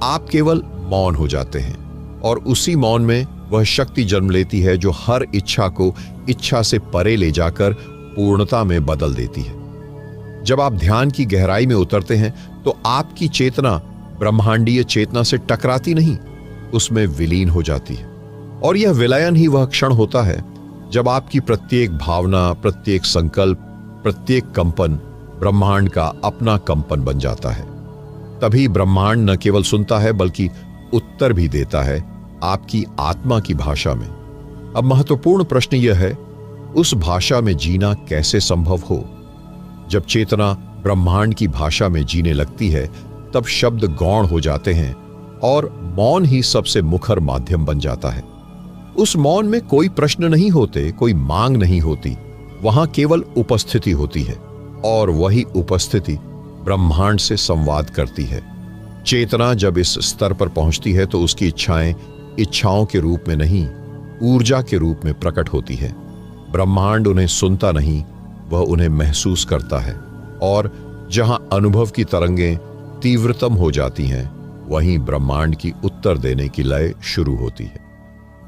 आप केवल मौन हो जाते हैं और उसी मौन में वह शक्ति जन्म लेती है जो हर इच्छा को इच्छा से परे ले जाकर पूर्णता में बदल देती है। जब आप ध्यान की गहराई में उतरते हैं तो आपकी चेतना ब्रह्मांडीय चेतना से टकराती नहीं, उसमें विलीन हो जाती है। और यह विलयन ही वह क्षण होता है जब आपकी प्रत्येक भावना, प्रत्येक संकल्प, प्रत्येक कंपन ब्रह्मांड का अपना कंपन बन जाता है। तभी ब्रह्मांड न केवल सुनता है बल्कि उत्तर भी देता है आपकी आत्मा की भाषा में। अब महत्वपूर्ण प्रश्न यह है, उस भाषा में जीना कैसे संभव हो? जब चेतना ब्रह्मांड की भाषा में जीने लगती है, तब शब्द गौण हो जाते हैं और मौन ही सबसे मुखर माध्यम बन जाता है। उस मौन में कोई प्रश्न नहीं होते, कोई मांग नहीं होती, वहां केवल उपस्थिति होती है और वही उपस्थिति ब्रह्मांड से संवाद करती है। चेतना जब इस स्तर पर पहुंचती है तो उसकी इच्छाएं इच्छाओं के रूप में नहीं, ऊर्जा के रूप में प्रकट होती है। ब्रह्मांड उन्हें सुनता नहीं, वह उन्हें महसूस करता है। और जहां अनुभव की तरंगें तीव्रतम हो जाती हैं, वहीं ब्रह्मांड की उत्तर देने की लय शुरू होती है।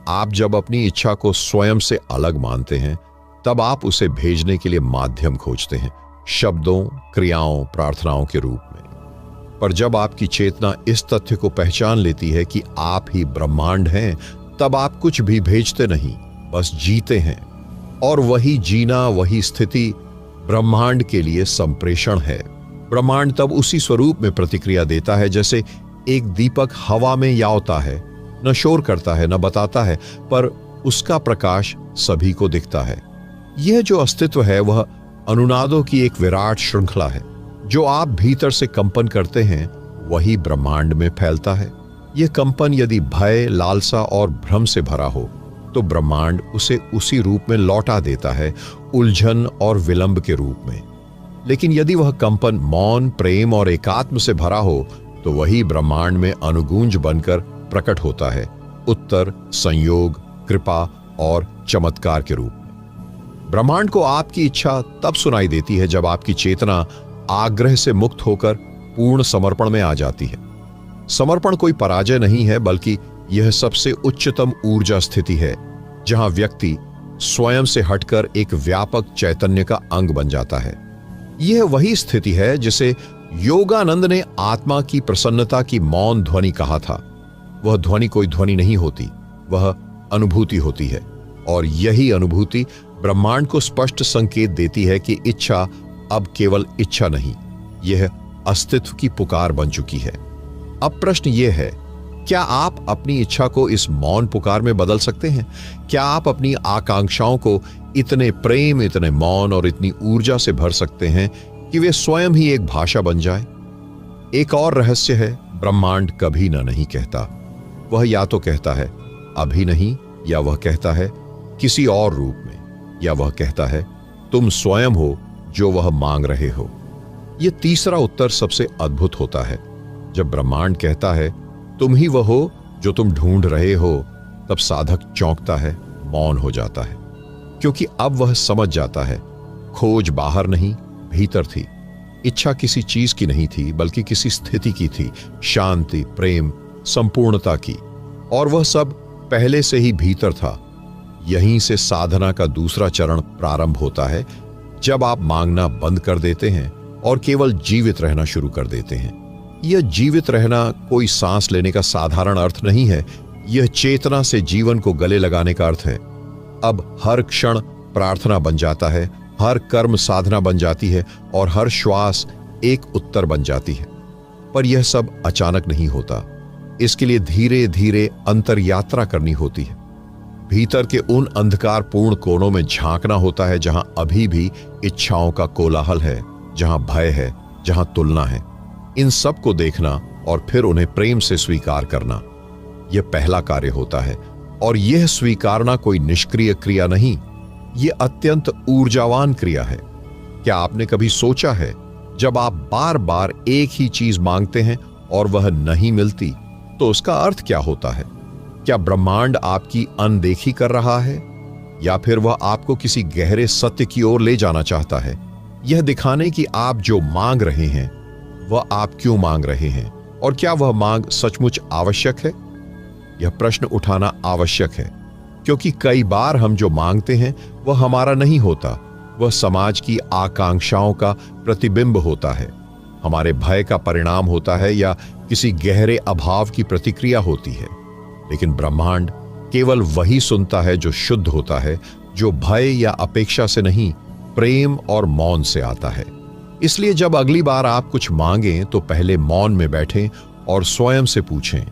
आप जब अपनी इच्छा को स्वयं से अलग मानते हैं, तब आप उसे भेजने के लिए माध्यम खोजते हैं, शब्दों, क्रियाओं, प्रार्थनाओं के रूप में। पर जब आपकी चेतना इस तथ्य को पहचान लेती है कि आप ही ब्रह्मांड हैं, तब आप कुछ भी भेजते नहीं, बस जीते हैं। और वही जीना, वही स्थिति ब्रह्मांड के लिए संप्रेषण है। ब्रह्मांड तब उसी स्वरूप में प्रतिक्रिया देता है जैसे एक दीपक हवा में यावता है, न शोर करता है, न बताता है, पर उसका प्रकाश सभी को दिखता है। यह जो अस्तित्व है वह अनुनादों की एक विराट श्रृंखला है। जो आप भीतर से कंपन करते हैं, वही ब्रह्मांड में फैलता है। यह कंपन यदि भय, लालसा और भ्रम से भरा हो, तो ब्रह्मांड उसे उसी रूप में लौटा देता है, उलझन और विलंब के रूप में। लेकिन यदि वह कंपन मौन, प्रेम और एकात्म से भरा हो, तो वही ब्रह्मांड में अनुगूंज बनकर प्रकट होता है, उत्तर, संयोग, कृपा और चमत्कार के रूप में। ब्रह्मांड को आपकी इच्छा तब सुनाई देती है जब आपकी चेतना आग्रह से मुक्त होकर पूर्ण समर्पण में आ जाती है। समर्पण कोई पराजय नहीं है, बल्कि यह सबसे उच्चतम ऊर्जा स्थिति है जहां व्यक्ति स्वयं से हटकर एक व्यापक चैतन्य का अंग बन जाता है। यह वही स्थिति है जिसे योगानंद ने आत्मा की प्रसन्नता की मौन ध्वनि कहा था। वह ध्वनि कोई ध्वनि नहीं होती, वह अनुभूति होती है, और यही अनुभूति ब्रह्मांड को स्पष्ट संकेत देती है कि इच्छा अब केवल इच्छा नहीं, यह अस्तित्व की पुकार बन चुकी है। अब प्रश्न यह है, क्या आप अपनी इच्छा को इस मौन पुकार में बदल सकते हैं? क्या आप अपनी आकांक्षाओं को इतने प्रेम, इतने मौन और इतनी ऊर्जा से भर सकते हैं कि वे स्वयं ही एक भाषा बन जाए? एक और रहस्य है, ब्रह्मांड कभी ना नहीं कहता। वह या तो कहता है अभी नहीं, या वह कहता है किसी और रूप में, या वह कहता है तुम स्वयं हो जो वह मांग रहे हो। यह तीसरा उत्तर सबसे अद्भुत होता है। जब ब्रह्मांड कहता है तुम ही वह हो जो तुम ढूंढ रहे हो, तब साधक चौंकता है, मौन हो जाता है, क्योंकि अब वह समझ जाता है खोज बाहर नहीं, भीतर थी। इच्छा किसी चीज की नहीं थी, बल्कि किसी स्थिति की थी, शांति, प्रेम, संपूर्णता की, और वह सब पहले से ही भीतर था। यहीं से साधना का दूसरा चरण प्रारंभ होता है, जब आप मांगना बंद कर देते हैं और केवल जीवित रहना शुरू कर देते हैं। यह जीवित रहना कोई सांस लेने का साधारण अर्थ नहीं है, यह चेतना से जीवन को गले लगाने का अर्थ है। अब हर क्षण प्रार्थना बन जाता है, हर कर्म साधना बन जाती है, और हर श्वास एक उत्तर बन जाती है। पर यह सब अचानक नहीं होता, इसके लिए धीरे धीरे अंतर यात्रा करनी होती है। भीतर के उन अंधकारपूर्ण कोनों में झांकना होता है जहां अभी भी इच्छाओं का कोलाहल है, जहां भय है, जहां तुलना है। इन सब को देखना और फिर उन्हें प्रेम से स्वीकार करना, यह पहला कार्य होता है। और यह स्वीकारना कोई निष्क्रिय क्रिया नहीं, यह अत्यंत ऊर्जावान क्रिया है। क्या आपने कभी सोचा है, जब आप बार बार एक ही चीज मांगते हैं और वह नहीं मिलती, तो उसका अर्थ क्या होता है? क्या ब्रह्मांड आपकी अनदेखी कर रहा है, या फिर वह आपको किसी गहरे सत्य की ओर ले जाना चाहता है, यह दिखाने कि आप जो मांग रहे हैं वह आप क्यों मांग रहे हैं, और क्या वह मांग सचमुच आवश्यक है? यह प्रश्न उठाना आवश्यक है, क्योंकि कई बार हम जो मांगते हैं वह हमारा नहीं होता, वह समाज की आकांक्षाओं का प्रतिबिंब होता है, हमारे भय का परिणाम होता है, या किसी गहरे अभाव की प्रतिक्रिया होती है। लेकिन ब्रह्मांड केवल वही सुनता है जो शुद्ध होता है, जो भय या अपेक्षा से नहीं, प्रेम और मौन से आता है। इसलिए जब अगली बार आप कुछ मांगें तो पहले मौन में बैठें और स्वयं से पूछें,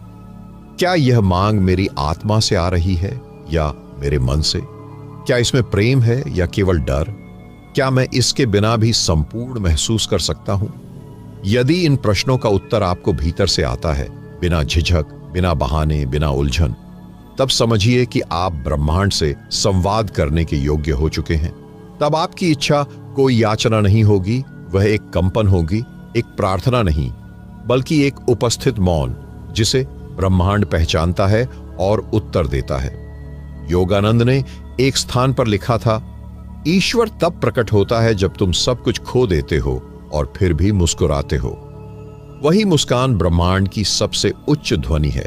क्या यह मांग मेरी आत्मा से आ रही है या मेरे मन से? क्या इसमें प्रेम है या केवल डर? क्या मैं इसके बिना भी संपूर्ण महसूस कर सकता हूं? यदि इन प्रश्नों का उत्तर आपको भीतर से आता है, बिना झिझक, बिना बहाने, बिना उलझन, तब समझिए कि आप ब्रह्मांड से संवाद करने के योग्य हो चुके हैं। तब आपकी इच्छा कोई याचना नहीं होगी, वह एक कंपन होगी, एक प्रार्थना नहीं, बल्कि एक उपस्थित मौन, जिसे ब्रह्मांड पहचानता है और उत्तर देता है। योगानंद ने एक स्थान पर लिखा था, ईश्वर तब प्रकट होता है जब तुम सब कुछ खो देते हो और फिर भी मुस्कुराते हो। वही मुस्कान ब्रह्मांड की सबसे उच्च ध्वनि है।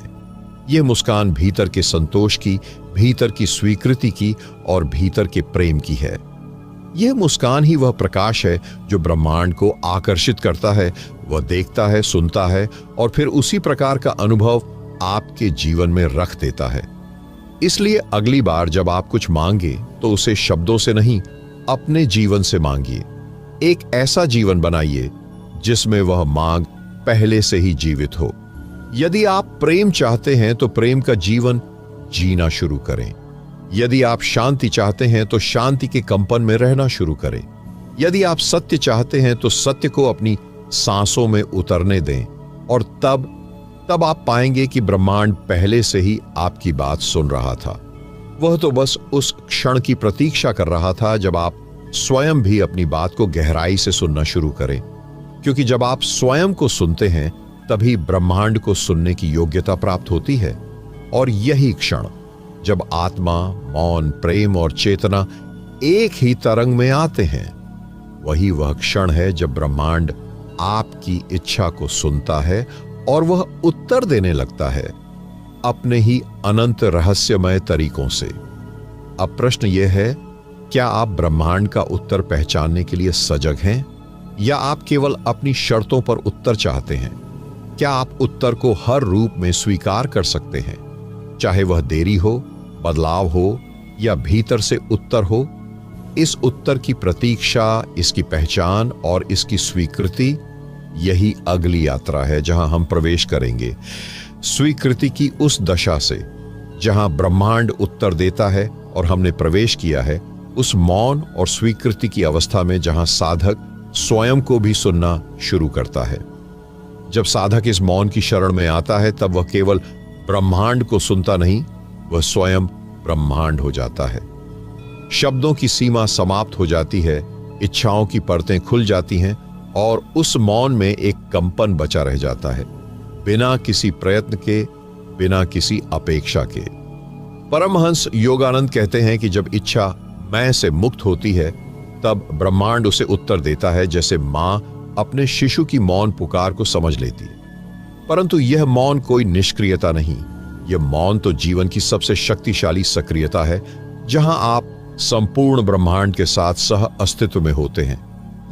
यह मुस्कान भीतर के संतोष की, भीतर की स्वीकृति की और भीतर के प्रेम की है। यह मुस्कान ही वह प्रकाश है जो ब्रह्मांड को आकर्षित करता है। वह देखता है, सुनता है और फिर उसी प्रकार का अनुभव आपके जीवन में रख देता है। इसलिए अगली बार जब आप कुछ मांगे तो उसे शब्दों से नहीं, अपने जीवन से मांगिए। एक ऐसा जीवन बनाइए जिसमें वह मांग पहले से ही जीवित हो। यदि आप प्रेम चाहते हैं तो प्रेम का जीवन जीना शुरू करें। यदि आप शांति चाहते हैं तो शांति के कंपन में रहना शुरू करें। यदि आप सत्य चाहते हैं तो सत्य को अपनी सांसों में उतरने दें, और तब आप पाएंगे कि ब्रह्मांड पहले से ही आपकी बात सुन रहा था। वह तो बस उस क्षण की प्रतीक्षा कर रहा था जब आप स्वयं भी अपनी बात को गहराई से सुनना शुरू करें, क्योंकि जब आप स्वयं को सुनते हैं तभी ब्रह्मांड को सुनने की योग्यता प्राप्त होती है। और यही क्षण, जब आत्मा, मौन, प्रेम और चेतना एक ही तरंग में आते हैं, वही वह क्षण है जब ब्रह्मांड आपकी इच्छा को सुनता है और वह उत्तर देने लगता है अपने ही अनंत रहस्यमय तरीकों से। अब प्रश्न यह है, क्या आप ब्रह्मांड का उत्तर पहचानने के लिए सजग हैं, या आप केवल अपनी शर्तों पर उत्तर चाहते हैं? क्या आप उत्तर को हर रूप में स्वीकार कर सकते हैं, चाहे वह देरी हो, बदलाव हो या भीतर से उत्तर हो? इस उत्तर की प्रतीक्षा, इसकी पहचान और इसकी स्वीकृति, यही अगली यात्रा है जहां हम प्रवेश करेंगे। स्वीकृति की उस दशा से जहां ब्रह्मांड उत्तर देता है और हमने प्रवेश किया है, उस मौन और स्वीकृति की अवस्था में जहां साधक स्वयं को भी सुनना शुरू करता है। जब साधक इस मौन की शरण में आता है, तब वह केवल ब्रह्मांड को सुनता नहीं, वह स्वयं ब्रह्मांड हो जाता है। शब्दों की सीमा समाप्त हो जाती है, इच्छाओं की परतें खुल जाती हैं और उस मौन में एक कंपन बचा रह जाता है, बिना किसी प्रयत्न के, बिना किसी अपेक्षा के। परमहंस योगानंद कहते हैं कि जब इच्छा मैं से मुक्त होती है, तब ब्रह्मांड उसे उत्तर देता है, जैसे मां अपने शिशु की मौन पुकार को समझ लेती है। परंतु यह मौन कोई निष्क्रियता नहीं, यह मौन तो जीवन की सबसे शक्तिशाली सक्रियता है, जहां आप संपूर्ण ब्रह्मांड के साथ सह अस्तित्व में होते हैं।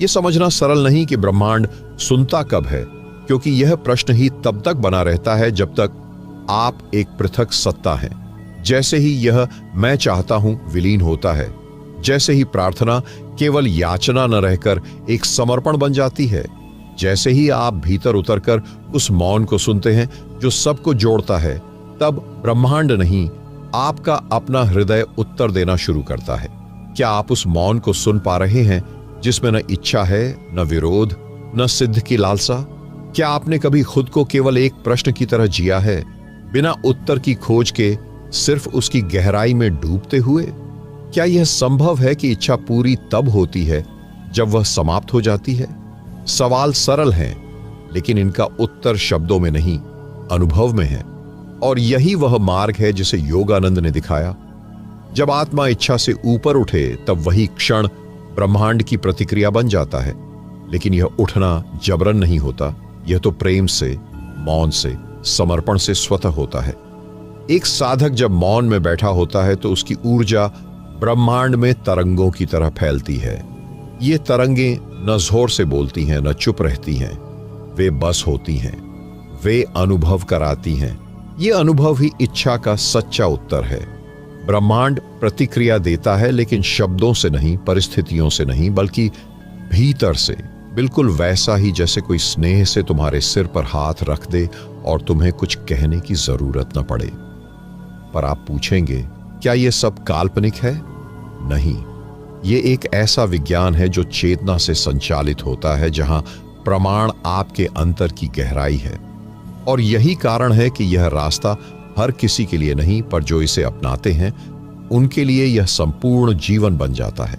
यह समझना सरल नहीं कि ब्रह्मांड सुनता कब है, क्योंकि यह प्रश्न ही तब तक बना रहता है जब तक आप एक पृथक सत्ता हैं। जैसे ही यह मैं चाहता हूं विलीन होता है, जैसे ही प्रार्थना केवल याचना न रहकर एक समर्पण बन जाती है, जैसे ही आप भीतर उतरकर उस मौन को सुनते हैं जो सबको जोड़ता है, तब ब्रह्मांड नहीं, आपका अपना हृदय उत्तर देना शुरू करता है। क्या आप उस मौन को सुन पा रहे हैं जिसमें न इच्छा है, न विरोध, न सिद्ध की लालसा? क्या आपने कभी खुद को केवल एक प्रश्न की तरह जिया है, बिना उत्तर की खोज के, सिर्फ उसकी गहराई में डूबते हुए? क्या यह संभव है कि इच्छा पूरी तब होती है जब वह समाप्त हो जाती है? सवाल सरल हैं, लेकिन इनका उत्तर शब्दों में नहीं, अनुभव में है। और यही वह मार्ग है जिसे योगानंद ने दिखाया। जब आत्मा इच्छा से ऊपर उठे, तब वही क्षण ब्रह्मांड की प्रतिक्रिया बन जाता है। लेकिन यह उठना जबरन नहीं होता, यह तो प्रेम से, मौन से, समर्पण से स्वतः होता है। एक साधक जब मौन में बैठा होता है तो उसकी ऊर्जा ब्रह्मांड में तरंगों की तरह फैलती है। ये तरंगें न जोर से बोलती हैं, न चुप रहती हैं, वे बस होती हैं, वे अनुभव कराती हैं। ये अनुभव ही इच्छा का सच्चा उत्तर है। ब्रह्मांड प्रतिक्रिया देता है, लेकिन शब्दों से नहीं, परिस्थितियों से नहीं, बल्कि भीतर से, बिल्कुल वैसा ही जैसे कोई स्नेह से तुम्हारे सिर पर हाथ रख दे और तुम्हें कुछ कहने की जरूरत न पड़े। पर आप पूछेंगे, क्या यह सब काल्पनिक है? नहीं, ये एक ऐसा विज्ञान है जो चेतना से संचालित होता है, जहां प्रमाण आपके अंतर की गहराई है। और यही कारण है कि यह रास्ता हर किसी के लिए नहीं, पर जो इसे अपनाते हैं उनके लिए यह संपूर्ण जीवन बन जाता है।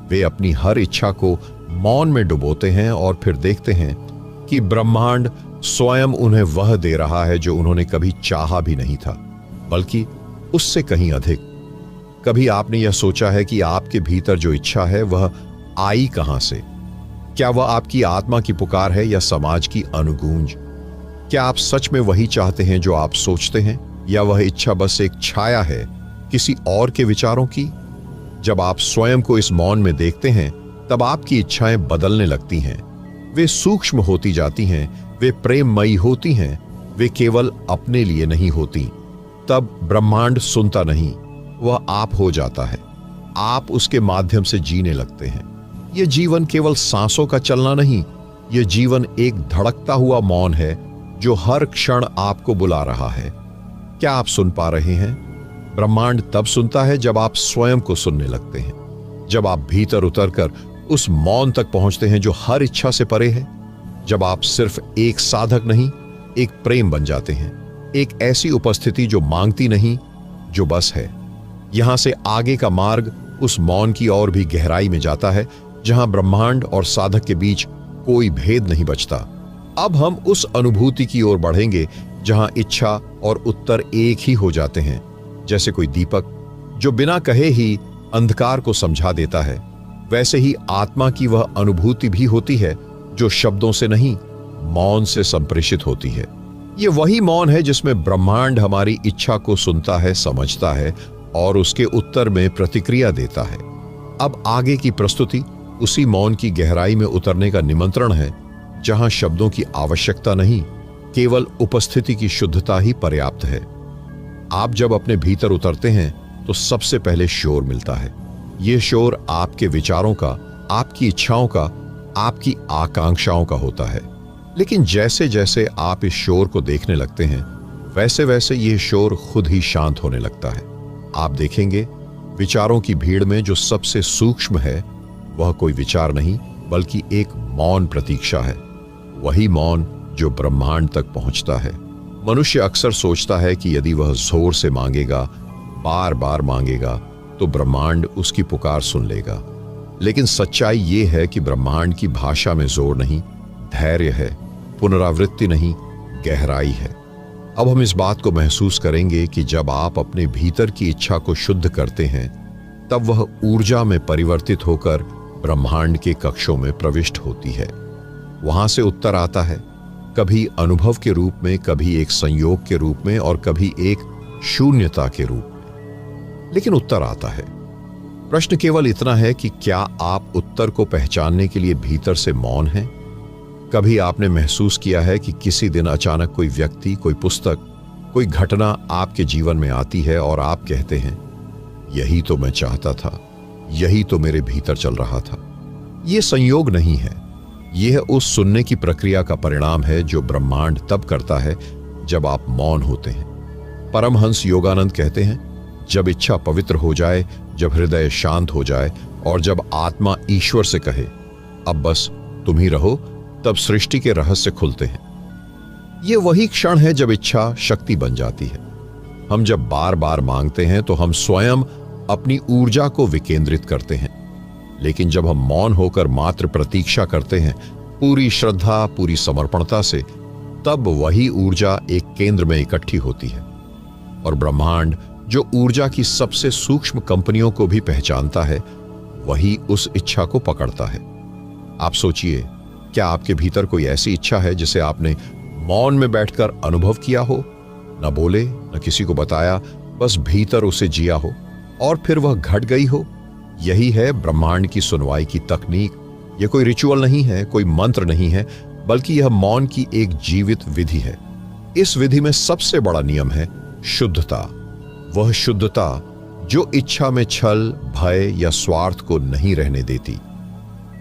वे अपनी हर इच्छा को मौन में डुबोते हैं और फिर देखते हैं कि ब्रह्मांड स्वयं उन्हें वह दे रहा है जो उन्होंने कभी चाहा भी नहीं था, बल्कि उससे कहीं अधिक। कभी आपने यह सोचा है कि आपके भीतर जो इच्छा है वह आई कहां से? क्या वह आपकी आत्मा की पुकार है या समाज की अनुगूंज? क्या आप सच में वही चाहते हैं जो आप सोचते हैं, या वह इच्छा बस एक छाया है किसी और के विचारों की? जब आप स्वयं को इस मौन में देखते हैं, तब आपकी इच्छाएं बदलने लगती हैं। वे सूक्ष्म होती जाती हैं, वे प्रेममयी होती हैं, वे केवल अपने लिए नहीं होती। तब ब्रह्मांड सुनता नहीं, वह आप हो जाता है। आप उसके माध्यम से जीने लगते हैं। यह जीवन केवल सांसों का चलना नहीं, यह जीवन एक धड़कता हुआ मौन है जो हर क्षण आपको बुला रहा है। क्या आप सुन पा रहे हैं? ब्रह्मांड तब सुनता है जब आप स्वयं को सुनने लगते हैं, जब आप भीतर उतरकर उस मौन तक पहुंचते हैं जो हर इच्छा से परे है, जब आप सिर्फ एक साधक नहीं, एक प्रेम बन जाते हैं, एक ऐसी उपस्थिति जो मांगती नहीं, जो बस है। यहां से आगे का मार्ग उस मौन की ओर भी गहराई में जाता है, जहां ब्रह्मांड और साधक के बीच कोई भेद नहीं बचता। अब हम उस अनुभूति की ओर बढ़ेंगे जहां इच्छा और उत्तर एक ही हो जाते हैं, जैसे कोई दीपक जो बिना कहे ही अंधकार को समझा देता है। वैसे ही आत्मा की वह अनुभूति भी होती है जो शब्दों से नहीं, मौन से संप्रेषित होती है। ये वही मौन है जिसमें ब्रह्मांड हमारी इच्छा को सुनता है, समझता है और उसके उत्तर में प्रतिक्रिया देता है। अब आगे की प्रस्तुति उसी मौन की गहराई में उतरने का निमंत्रण है, जहां शब्दों की आवश्यकता नहीं, केवल उपस्थिति की शुद्धता ही पर्याप्त है। आप जब अपने भीतर उतरते हैं तो सबसे पहले शोर मिलता है। यह शोर आपके विचारों का, आपकी इच्छाओं का, आपकी आकांक्षाओं का होता है। लेकिन जैसे जैसे आप इस शोर को देखने लगते हैं, वैसे वैसे यह शोर खुद ही शांत होने लगता है। आप देखेंगे, विचारों की भीड़ में जो सबसे सूक्ष्म है वह कोई विचार नहीं, बल्कि एक मौन प्रतीक्षा है। वही मौन जो ब्रह्मांड तक पहुंचता है। मनुष्य अक्सर सोचता है कि यदि वह जोर से मांगेगा, बार बार मांगेगा, तो ब्रह्मांड उसकी पुकार सुन लेगा। लेकिन सच्चाई ये है कि ब्रह्मांड की भाषा में जोर नहीं, धैर्य है, पुनरावृत्ति नहीं, गहराई है। अब हम इस बात को महसूस करेंगे कि जब आप अपने भीतर की इच्छा को शुद्ध करते हैं, तब वह ऊर्जा में परिवर्तित होकर ब्रह्मांड के कक्षों में प्रविष्ट होती है। वहां से उत्तर आता है, कभी अनुभव के रूप में, कभी एक संयोग के रूप में और कभी एक शून्यता के रूप में, लेकिन उत्तर आता है। प्रश्न केवल इतना है कि क्या आप उत्तर को पहचानने के लिए भीतर से मौन हैं? कभी आपने महसूस किया है कि किसी दिन अचानक कोई व्यक्ति, कोई पुस्तक, कोई घटना आपके जीवन में आती है और आप कहते हैं, यही तो मैं चाहता था, यही तो मेरे भीतर चल रहा था। यह संयोग नहीं है, यह उस सुनने की प्रक्रिया का परिणाम है जो ब्रह्मांड तब करता है जब आप मौन होते हैं। परमहंस योगानंद कहते हैं, जब इच्छा पवित्र हो जाए, जब हृदय शांत हो जाए और जब आत्मा ईश्वर से कहे, अब बस तुम ही रहो, तब सृष्टि के रहस्य खुलते हैं। यह वही क्षण है जब इच्छा शक्ति बन जाती है। हम जब बार बार मांगते हैं तो हम स्वयं अपनी ऊर्जा को विकेंद्रित करते हैं। लेकिन जब हम मौन होकर मात्र प्रतीक्षा करते हैं, पूरी श्रद्धा, पूरी समर्पणता से, तब वही ऊर्जा एक केंद्र में इकट्ठी होती है। और ब्रह्मांड, जो ऊर्जा की सबसे सूक्ष्म कंपनियों को भी पहचानता है, वही उस इच्छा को पकड़ता है। आप सोचिए, क्या आपके भीतर कोई ऐसी इच्छा है जिसे आपने मौन में बैठकर अनुभव किया हो? न बोले, न किसी को बताया, बस भीतर उसे जिया हो और फिर वह घट गई हो। यही है ब्रह्मांड की सुनवाई की तकनीक। यह कोई रिचुअल नहीं है, कोई मंत्र नहीं है, बल्कि यह मौन की एक जीवित विधि है। इस विधि में सबसे बड़ा नियम है शुद्धता। वह शुद्धता जो इच्छा में छल, भय या स्वार्थ को नहीं रहने देती।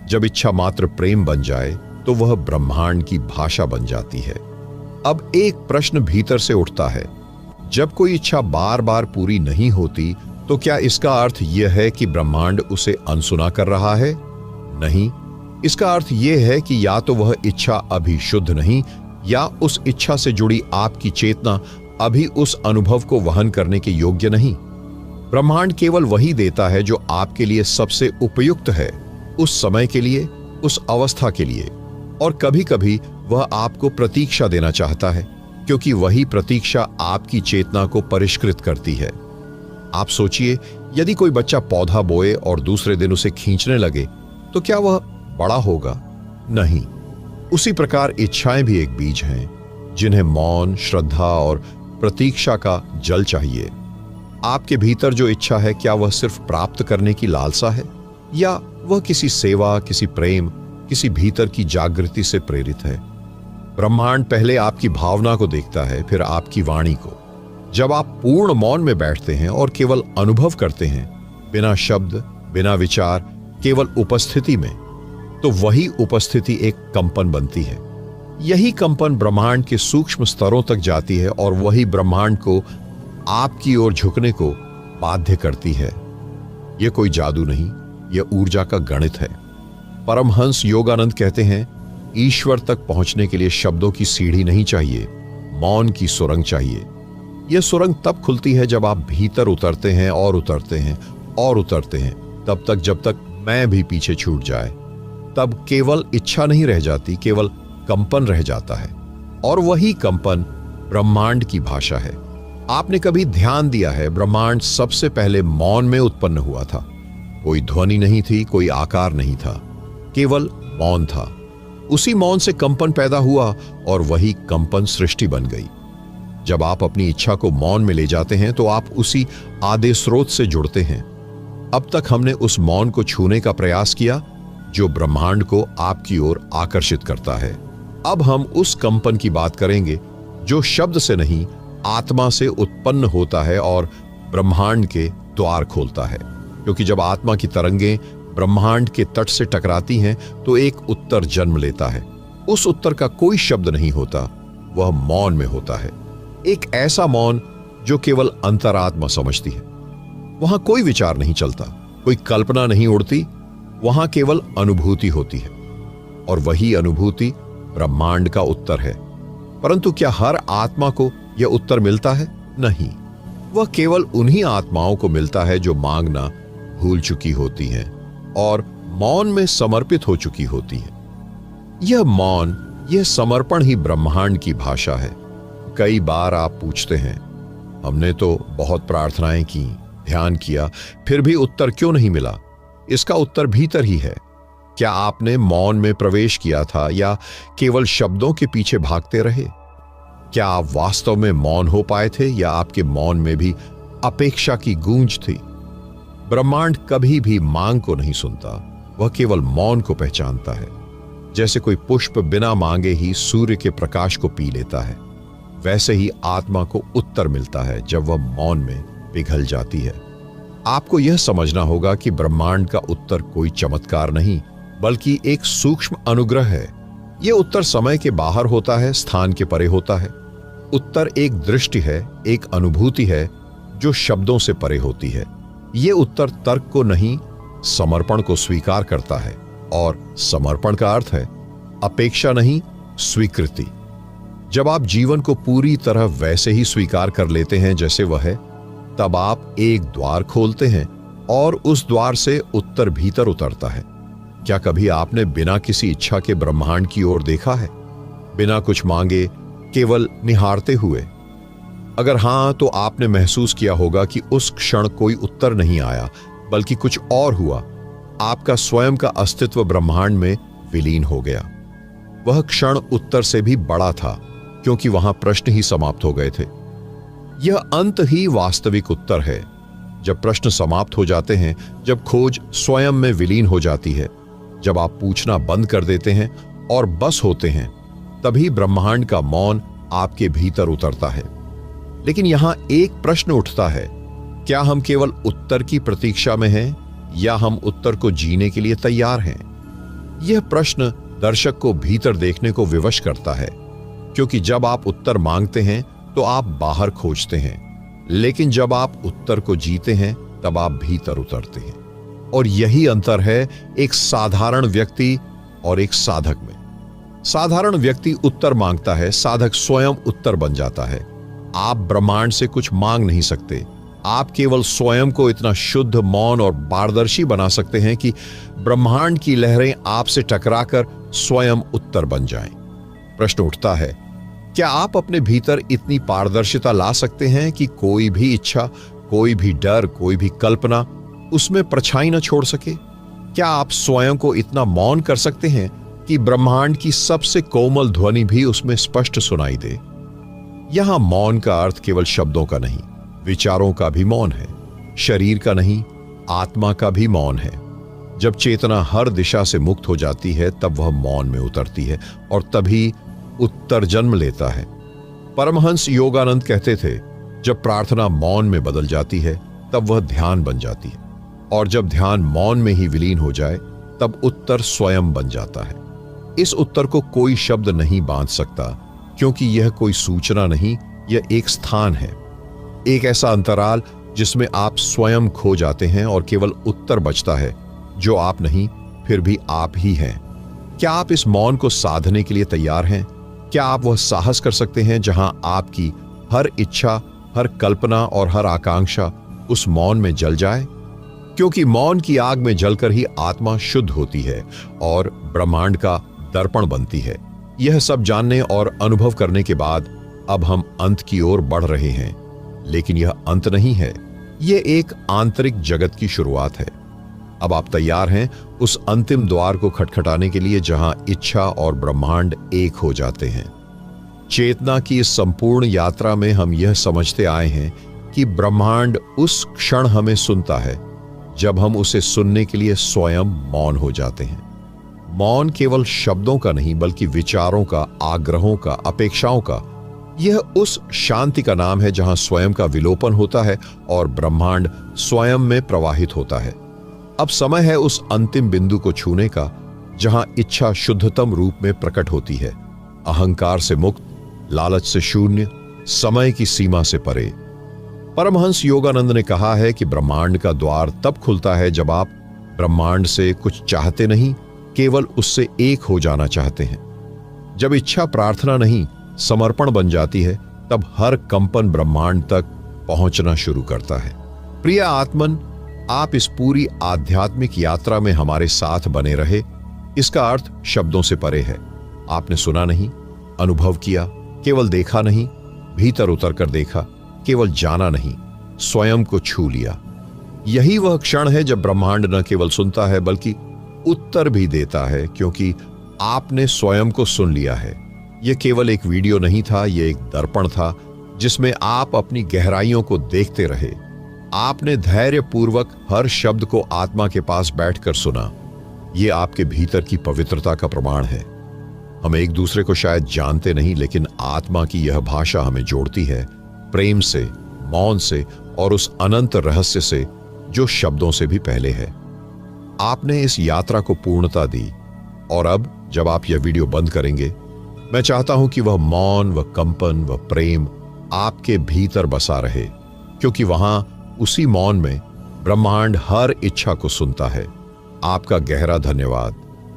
जब इच्छा मात्र प्रेम बन जाए तो वह ब्रह्मांड की भाषा बन जाती है। अब एक प्रश्न भीतर से उठता है, जब कोई इच्छा बार बार पूरी नहीं होती तो क्या इसका अर्थ यह है कि ब्रह्मांड उसे अनसुना कर रहा है? नहीं, इसका अर्थ यह है कि या तो वह इच्छा अभी शुद्ध नहीं, या उस इच्छा से जुड़ी आपकी चेतना अभी उस अनुभव को वहन करने के योग्य नहीं। ब्रह्मांड केवल वही देता है जो आपके लिए सबसे उपयुक्त है, उस समय के लिए, उस अवस्था के लिए। और कभी कभी वह आपको प्रतीक्षा देना चाहता है, क्योंकि वही प्रतीक्षा आपकी चेतना को परिष्कृत करती है। आप सोचिए, यदि कोई बच्चा पौधा बोए और दूसरे दिन उसे खींचने लगे, तो क्या वह बड़ा होगा? नहीं। उसी प्रकार इच्छाएं भी एक बीज हैं, जिन्हें मौन, श्रद्धा और प्रतीक्षा का जल चाहिए। आपके भीतर जो इच्छा है, क्या वह सिर्फ प्राप्त करने की लालसा है, या वह किसी सेवा, किसी प्रेम, किसी भीतर की जागृति से प्रेरित है? ब्रह्मांड पहले आपकी भावना को देखता है, फिर आपकी वाणी को। जब आप पूर्ण मौन में बैठते हैं और केवल अनुभव करते हैं, बिना शब्द, बिना विचार, केवल उपस्थिति में, तो वही उपस्थिति एक कंपन बनती है। यही कंपन ब्रह्मांड के सूक्ष्म स्तरों तक जाती है और वही ब्रह्मांड को आपकी ओर झुकने को बाध्य करती है। यह कोई जादू नहीं, यह ऊर्जा का गणित है। परमहंस योगानंद कहते हैं, ईश्वर तक पहुंचने के लिए शब्दों की सीढ़ी नहीं चाहिए, मौन की सुरंग चाहिए। यह सुरंग तब खुलती है जब आप भीतर उतरते हैं और उतरते हैं और उतरते हैं, तब तक जब तक मैं भी पीछे छूट जाए। तब केवल इच्छा नहीं रह जाती, केवल कंपन रह जाता है, और वही कंपन ब्रह्मांड की भाषा है। आपने कभी ध्यान दिया है, ब्रह्मांड सबसे पहले मौन में उत्पन्न हुआ था। कोई ध्वनि नहीं थी, कोई आकार नहीं था, केवल मौन था। उसी मौन से कंपन पैदा हुआ और वही कंपन सृष्टि बन गई। जब आप अपनी इच्छा को मौन में ले जाते हैं तो आप उसी आदि स्रोत से जुड़ते हैं। अब तक हमने उस मौन को छूने का प्रयास किया जो ब्रह्मांड को आपकी ओर आकर्षित करता है। अब हम उस कंपन की बात करेंगे जो शब्द से नहीं, आत्मा से उत्पन्न होता है और ब्रह्मांड के द्वार खोलता है। क्योंकि जब आत्मा की तरंगें ब्रह्मांड के तट से टकराती हैं तो एक उत्तर जन्म लेता है। उस उत्तर का कोई शब्द नहीं होता, वह मौन में होता है। एक ऐसा मौन जो केवल अंतरात्मा समझती है। वहां कोई विचार नहीं चलता, कोई कल्पना नहीं उड़ती, वहां केवल अनुभूति होती है। और वही अनुभूति ब्रह्मांड का उत्तर है। परंतु क्या हर आत्मा को यह उत्तर मिलता है? नहीं, वह केवल उन्हीं आत्माओं को मिलता है जो मांगना भूल चुकी होती हैं और मौन में समर्पित हो चुकी होती हैं। यह मौन, यह समर्पण ही ब्रह्मांड की भाषा है। कई बार आप पूछते हैं, हमने तो बहुत प्रार्थनाएं की, ध्यान किया, फिर भी उत्तर क्यों नहीं मिला? इसका उत्तर भीतर ही है। क्या आपने मौन में प्रवेश किया था या केवल शब्दों के पीछे भागते रहे? क्या आप वास्तव में मौन हो पाए थे या आपके मौन में भी अपेक्षा की गूंज थी? ब्रह्मांड कभी भी मांग को नहीं सुनता, वह केवल मौन को पहचानता है। जैसे कोई पुष्प बिना मांगे ही सूर्य के प्रकाश को पी लेता है, वैसे ही आत्मा को उत्तर मिलता है जब वह मौन में पिघल जाती है। आपको यह समझना होगा कि ब्रह्मांड का उत्तर कोई चमत्कार नहीं, बल्कि एक सूक्ष्म अनुग्रह है। यह उत्तर समय के बाहर होता है, स्थान के परे होता है। उत्तर एक दृष्टि है, एक अनुभूति है जो शब्दों से परे होती है। यह उत्तर तर्क को नहीं, समर्पण को स्वीकार करता है। और समर्पण का अर्थ है अपेक्षा नहीं, स्वीकृति। जब आप जीवन को पूरी तरह वैसे ही स्वीकार कर लेते हैं जैसे वह है, तब आप एक द्वार खोलते हैं और उस द्वार से उत्तर भीतर उतरता है। क्या कभी आपने बिना किसी इच्छा के ब्रह्मांड की ओर देखा है, बिना कुछ मांगे, केवल निहारते हुए? अगर हां, तो आपने महसूस किया होगा कि उस क्षण कोई उत्तर नहीं आया, बल्कि कुछ और हुआ। आपका स्वयं का अस्तित्व ब्रह्मांड में विलीन हो गया। वह क्षण उत्तर से भी बड़ा था, क्योंकि वहां प्रश्न ही समाप्त हो गए थे। यह अंत ही वास्तविक उत्तर है। जब प्रश्न समाप्त हो जाते हैं, जब खोज स्वयं में विलीन हो जाती है, जब आप पूछना बंद कर देते हैं और बस होते हैं, तभी ब्रह्मांड का मौन आपके भीतर उतरता है। लेकिन यहां एक प्रश्न उठता है, क्या हम केवल उत्तर की प्रतीक्षा में हैं या हम उत्तर को जीने के लिए तैयार हैं? यह प्रश्न दर्शक को भीतर देखने को विवश करता है, क्योंकि जब आप उत्तर मांगते हैं तो आप बाहर खोजते हैं, लेकिन जब आप उत्तर को जीते हैं तब आप भीतर उतरते हैं। और यही अंतर है एक साधारण व्यक्ति और एक साधक में। साधारण व्यक्ति उत्तर मांगता है, साधक स्वयं उत्तर बन जाता है। आप ब्रह्मांड से कुछ मांग नहीं सकते, आप केवल स्वयं को इतना शुद्ध, मौन और पारदर्शी बना सकते हैं कि ब्रह्मांड की लहरें आपसे टकराकर स्वयं उत्तर बन जाएं। प्रश्न उठता है, क्या आप अपने भीतर इतनी पारदर्शिता ला सकते हैं कि कोई भी इच्छा, कोई भी डर, कोई भी कल्पना उसमें परछाई न छोड़ सके? क्या आप स्वयं को इतना मौन कर सकते हैं कि ब्रह्मांड की सबसे कोमल ध्वनि भी उसमें स्पष्ट सुनाई दे? यहां मौन का अर्थ केवल शब्दों का नहीं, विचारों का भी मौन है। शरीर का नहीं, आत्मा का भी मौन है। जब चेतना हर दिशा से मुक्त हो जाती है, तब वह मौन में उतरती है और तभी उत्तर जन्म लेता है। परमहंस योगानंद कहते थे, जब प्रार्थना मौन में बदल जाती है, तब वह ध्यान बन जाती है। और जब ध्यान मौन में ही विलीन हो जाए, तब उत्तर स्वयं बन जाता है। इस उत्तर को कोई शब्द नहीं बांध सकता, क्योंकि यह कोई सूचना नहीं, यह एक स्थान है, एक ऐसा अंतराल जिसमें आप स्वयं खो जाते हैं और केवल उत्तर बचता है, जो आप नहीं, फिर भी आप ही हैं। क्या आप इस मौन को साधने के लिए तैयार हैं? क्या आप वह साहस कर सकते हैं जहां आपकी हर इच्छा, हर कल्पना और हर आकांक्षा उस मौन में जल जाए? क्योंकि मौन की आग में जलकर ही आत्मा शुद्ध होती है और ब्रह्मांड का दर्पण बनती है। यह सब जानने और अनुभव करने के बाद अब हम अंत की ओर बढ़ रहे हैं। लेकिन यह अंत नहीं है, यह एक आंतरिक जगत की शुरुआत है। अब आप तैयार हैं उस अंतिम द्वार को खटखटाने के लिए जहां इच्छा और ब्रह्मांड एक हो जाते हैं। चेतना की इस संपूर्ण यात्रा में हम यह समझते आए हैं कि ब्रह्मांड उस क्षण हमें सुनता है जब हम उसे सुनने के लिए स्वयं मौन हो जाते हैं। मौन केवल शब्दों का नहीं बल्कि विचारों का, आग्रहों का, अपेक्षाओं का, यह उस शांति का नाम है जहां स्वयं का विलोपन होता है और ब्रह्मांड स्वयं में प्रवाहित होता है। अब समय है उस अंतिम बिंदु को छूने का जहां इच्छा शुद्धतम रूप में प्रकट होती है, अहंकार से मुक्त, लालच से शून्य, समय की सीमा से परे। परमहंस योगानंद ने कहा है कि ब्रह्मांड का द्वार तब खुलता है जब आप ब्रह्मांड से कुछ चाहते नहीं, केवल उससे एक हो जाना चाहते हैं। जब इच्छा प्रार्थना नहीं, समर्पण बन जाती है, तब हर कंपन ब्रह्मांड तक पहुंचना शुरू करता है। प्रिय आत्मन, आप इस पूरी आध्यात्मिक यात्रा में हमारे साथ बने रहे। इसका अर्थ शब्दों से परे है। आपने सुना नहीं, अनुभव किया, केवल देखा नहीं, भीतर उतर कर देखा, केवल जाना नहीं, स्वयं को छू लिया। यही वह क्षण है जब ब्रह्मांड न केवल सुनता है बल्कि उत्तर भी देता है, क्योंकि आपने स्वयं को सुन लिया है। यह केवल एक वीडियो नहीं था, यह एक दर्पण था जिसमें आप अपनी गहराइयों को देखते रहे। आपने धैर्यपूर्वक हर शब्द को आत्मा के पास बैठकर सुना। यह आपके भीतर की पवित्रता का प्रमाण है। हम एक दूसरे को शायद जानते नहीं, लेकिन आत्मा की यह भाषा हमें जोड़ती है, प्रेम से, मौन से और उस अनंत रहस्य से जो शब्दों से भी पहले है। आपने इस यात्रा को पूर्णता दी और अब जब आप यह वीडियो बंद करेंगे, मैं चाहता हूं कि वह मौन, वह कंपन, वह प्रेम आपके भीतर बसा रहे, क्योंकि वहां उसी मौन में ब्रह्मांड हर इच्छा को सुनता है। आपका गहरा धन्यवाद।